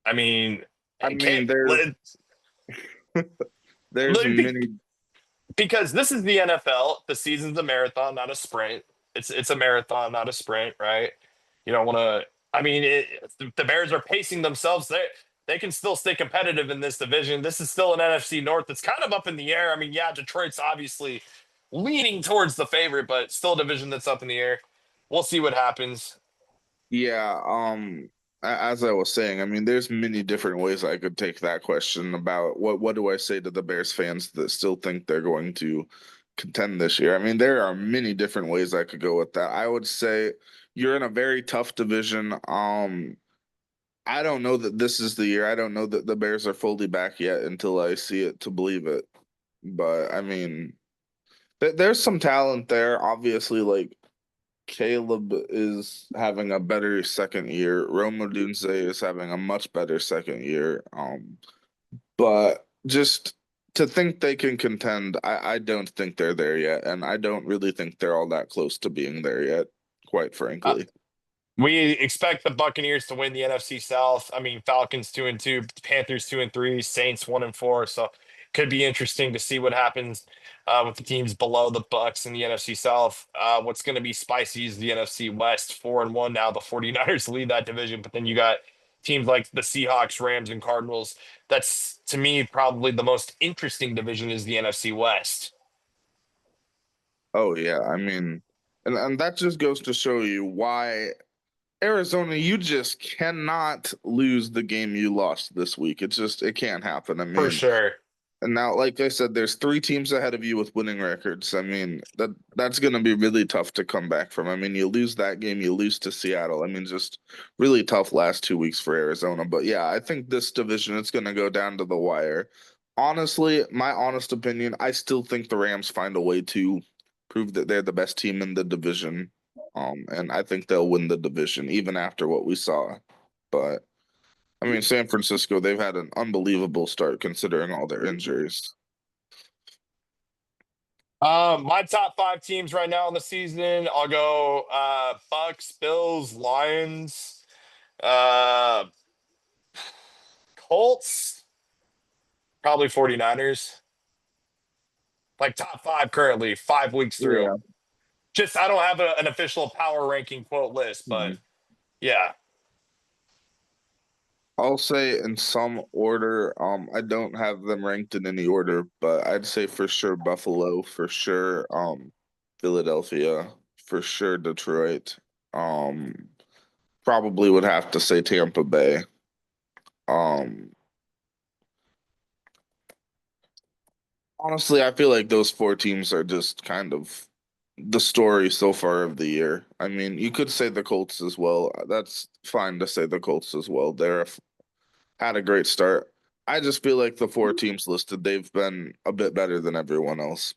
I mean, I it can't mean there's be- many. because this is the NFL. The season's a marathon, not a sprint. It's a marathon, not a sprint, right? You don't want to. I mean, the Bears are pacing themselves. They can still stay competitive in this division. This is still an NFC North that's kind of up in the air. I mean, yeah, Detroit's obviously leaning towards the favorite, but still a division that's up in the air. We'll see what happens. Yeah, as I was saying, I mean, there's many different ways I could take that question about what do I say to the Bears fans that still think they're going to contend this year. I mean, there are many different ways I could go with that. I would say you're in a very tough division. I don't know that this is the year. I don't know that the Bears are fully back yet until I see it to believe it. But I mean, there's some talent there. Obviously, like Caleb is having a better second year. Roma Dunze is having a much better second year. But just to think they can contend, I don't think they're there yet, and I don't really think they're all that close to being there yet, quite Uh, frankly. We expect the Buccaneers to win the NFC South. I mean, Falcons 2-2, Panthers 2-3, Saints 1-4. So could be interesting to see what happens with the teams below the Bucks in the NFC South. What's going to be spicy is the NFC West 4-1 now. The 49ers lead that division, but then you got teams like the Seahawks, Rams, and Cardinals. That's to me probably the most interesting division is the NFC West. Oh yeah, I mean, and that just goes to show you why Arizona, you just cannot lose the game you lost this week. It can't happen. I For mean, sure. and now, like I said, there's three teams ahead of you with winning records. I mean, that's going to be really tough to come back from. I mean, you lose that game, you lose to Seattle. I mean, just really tough last 2 weeks for Arizona. But yeah, I think this division it's going to go down to the wire. Honestly, my honest opinion, I still think the Rams find a way to prove that they're the best team in the division. And I think they'll win the division even after what we saw. But I mean, San Francisco, they've had an unbelievable start considering all their injuries. My top five teams right now in the season, I'll go Bucks, Bills, Lions, uh Colts, probably 49ers. Like top five currently, 5 weeks through. Yeah. Just I don't have an official power ranking quote list, but Mhm. yeah, I'll say in some order. I don't have them ranked in any order, but I'd say for sure Buffalo, for sure, Philadelphia, for sure Detroit. Um, Probably would have to say Tampa Bay. Um, Honestly, I feel like those four teams are just kind of the story so far of the year. I mean, you could say the Colts as well. That's fine to say the Colts as well. Had a great start. I just feel like the four teams listed, they've been a bit better than everyone else.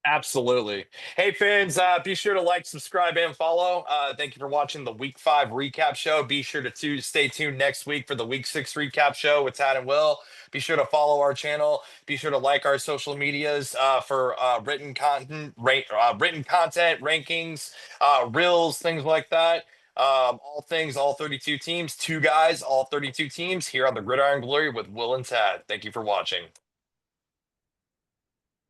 absolutely. Hey fans, be sure to like, subscribe, and follow. Thank you for watching the Week 5 recap show. Be sure to stay tuned next week for the Week 6 recap show with Tad and Will. Be sure to follow our channel. Be sure to like our social medias for written content, rankings, reels, things like that. All things, all 32 teams, two guys, all 32 teams here on the Gridiron Glory with Will and Tad. Thank you for watching.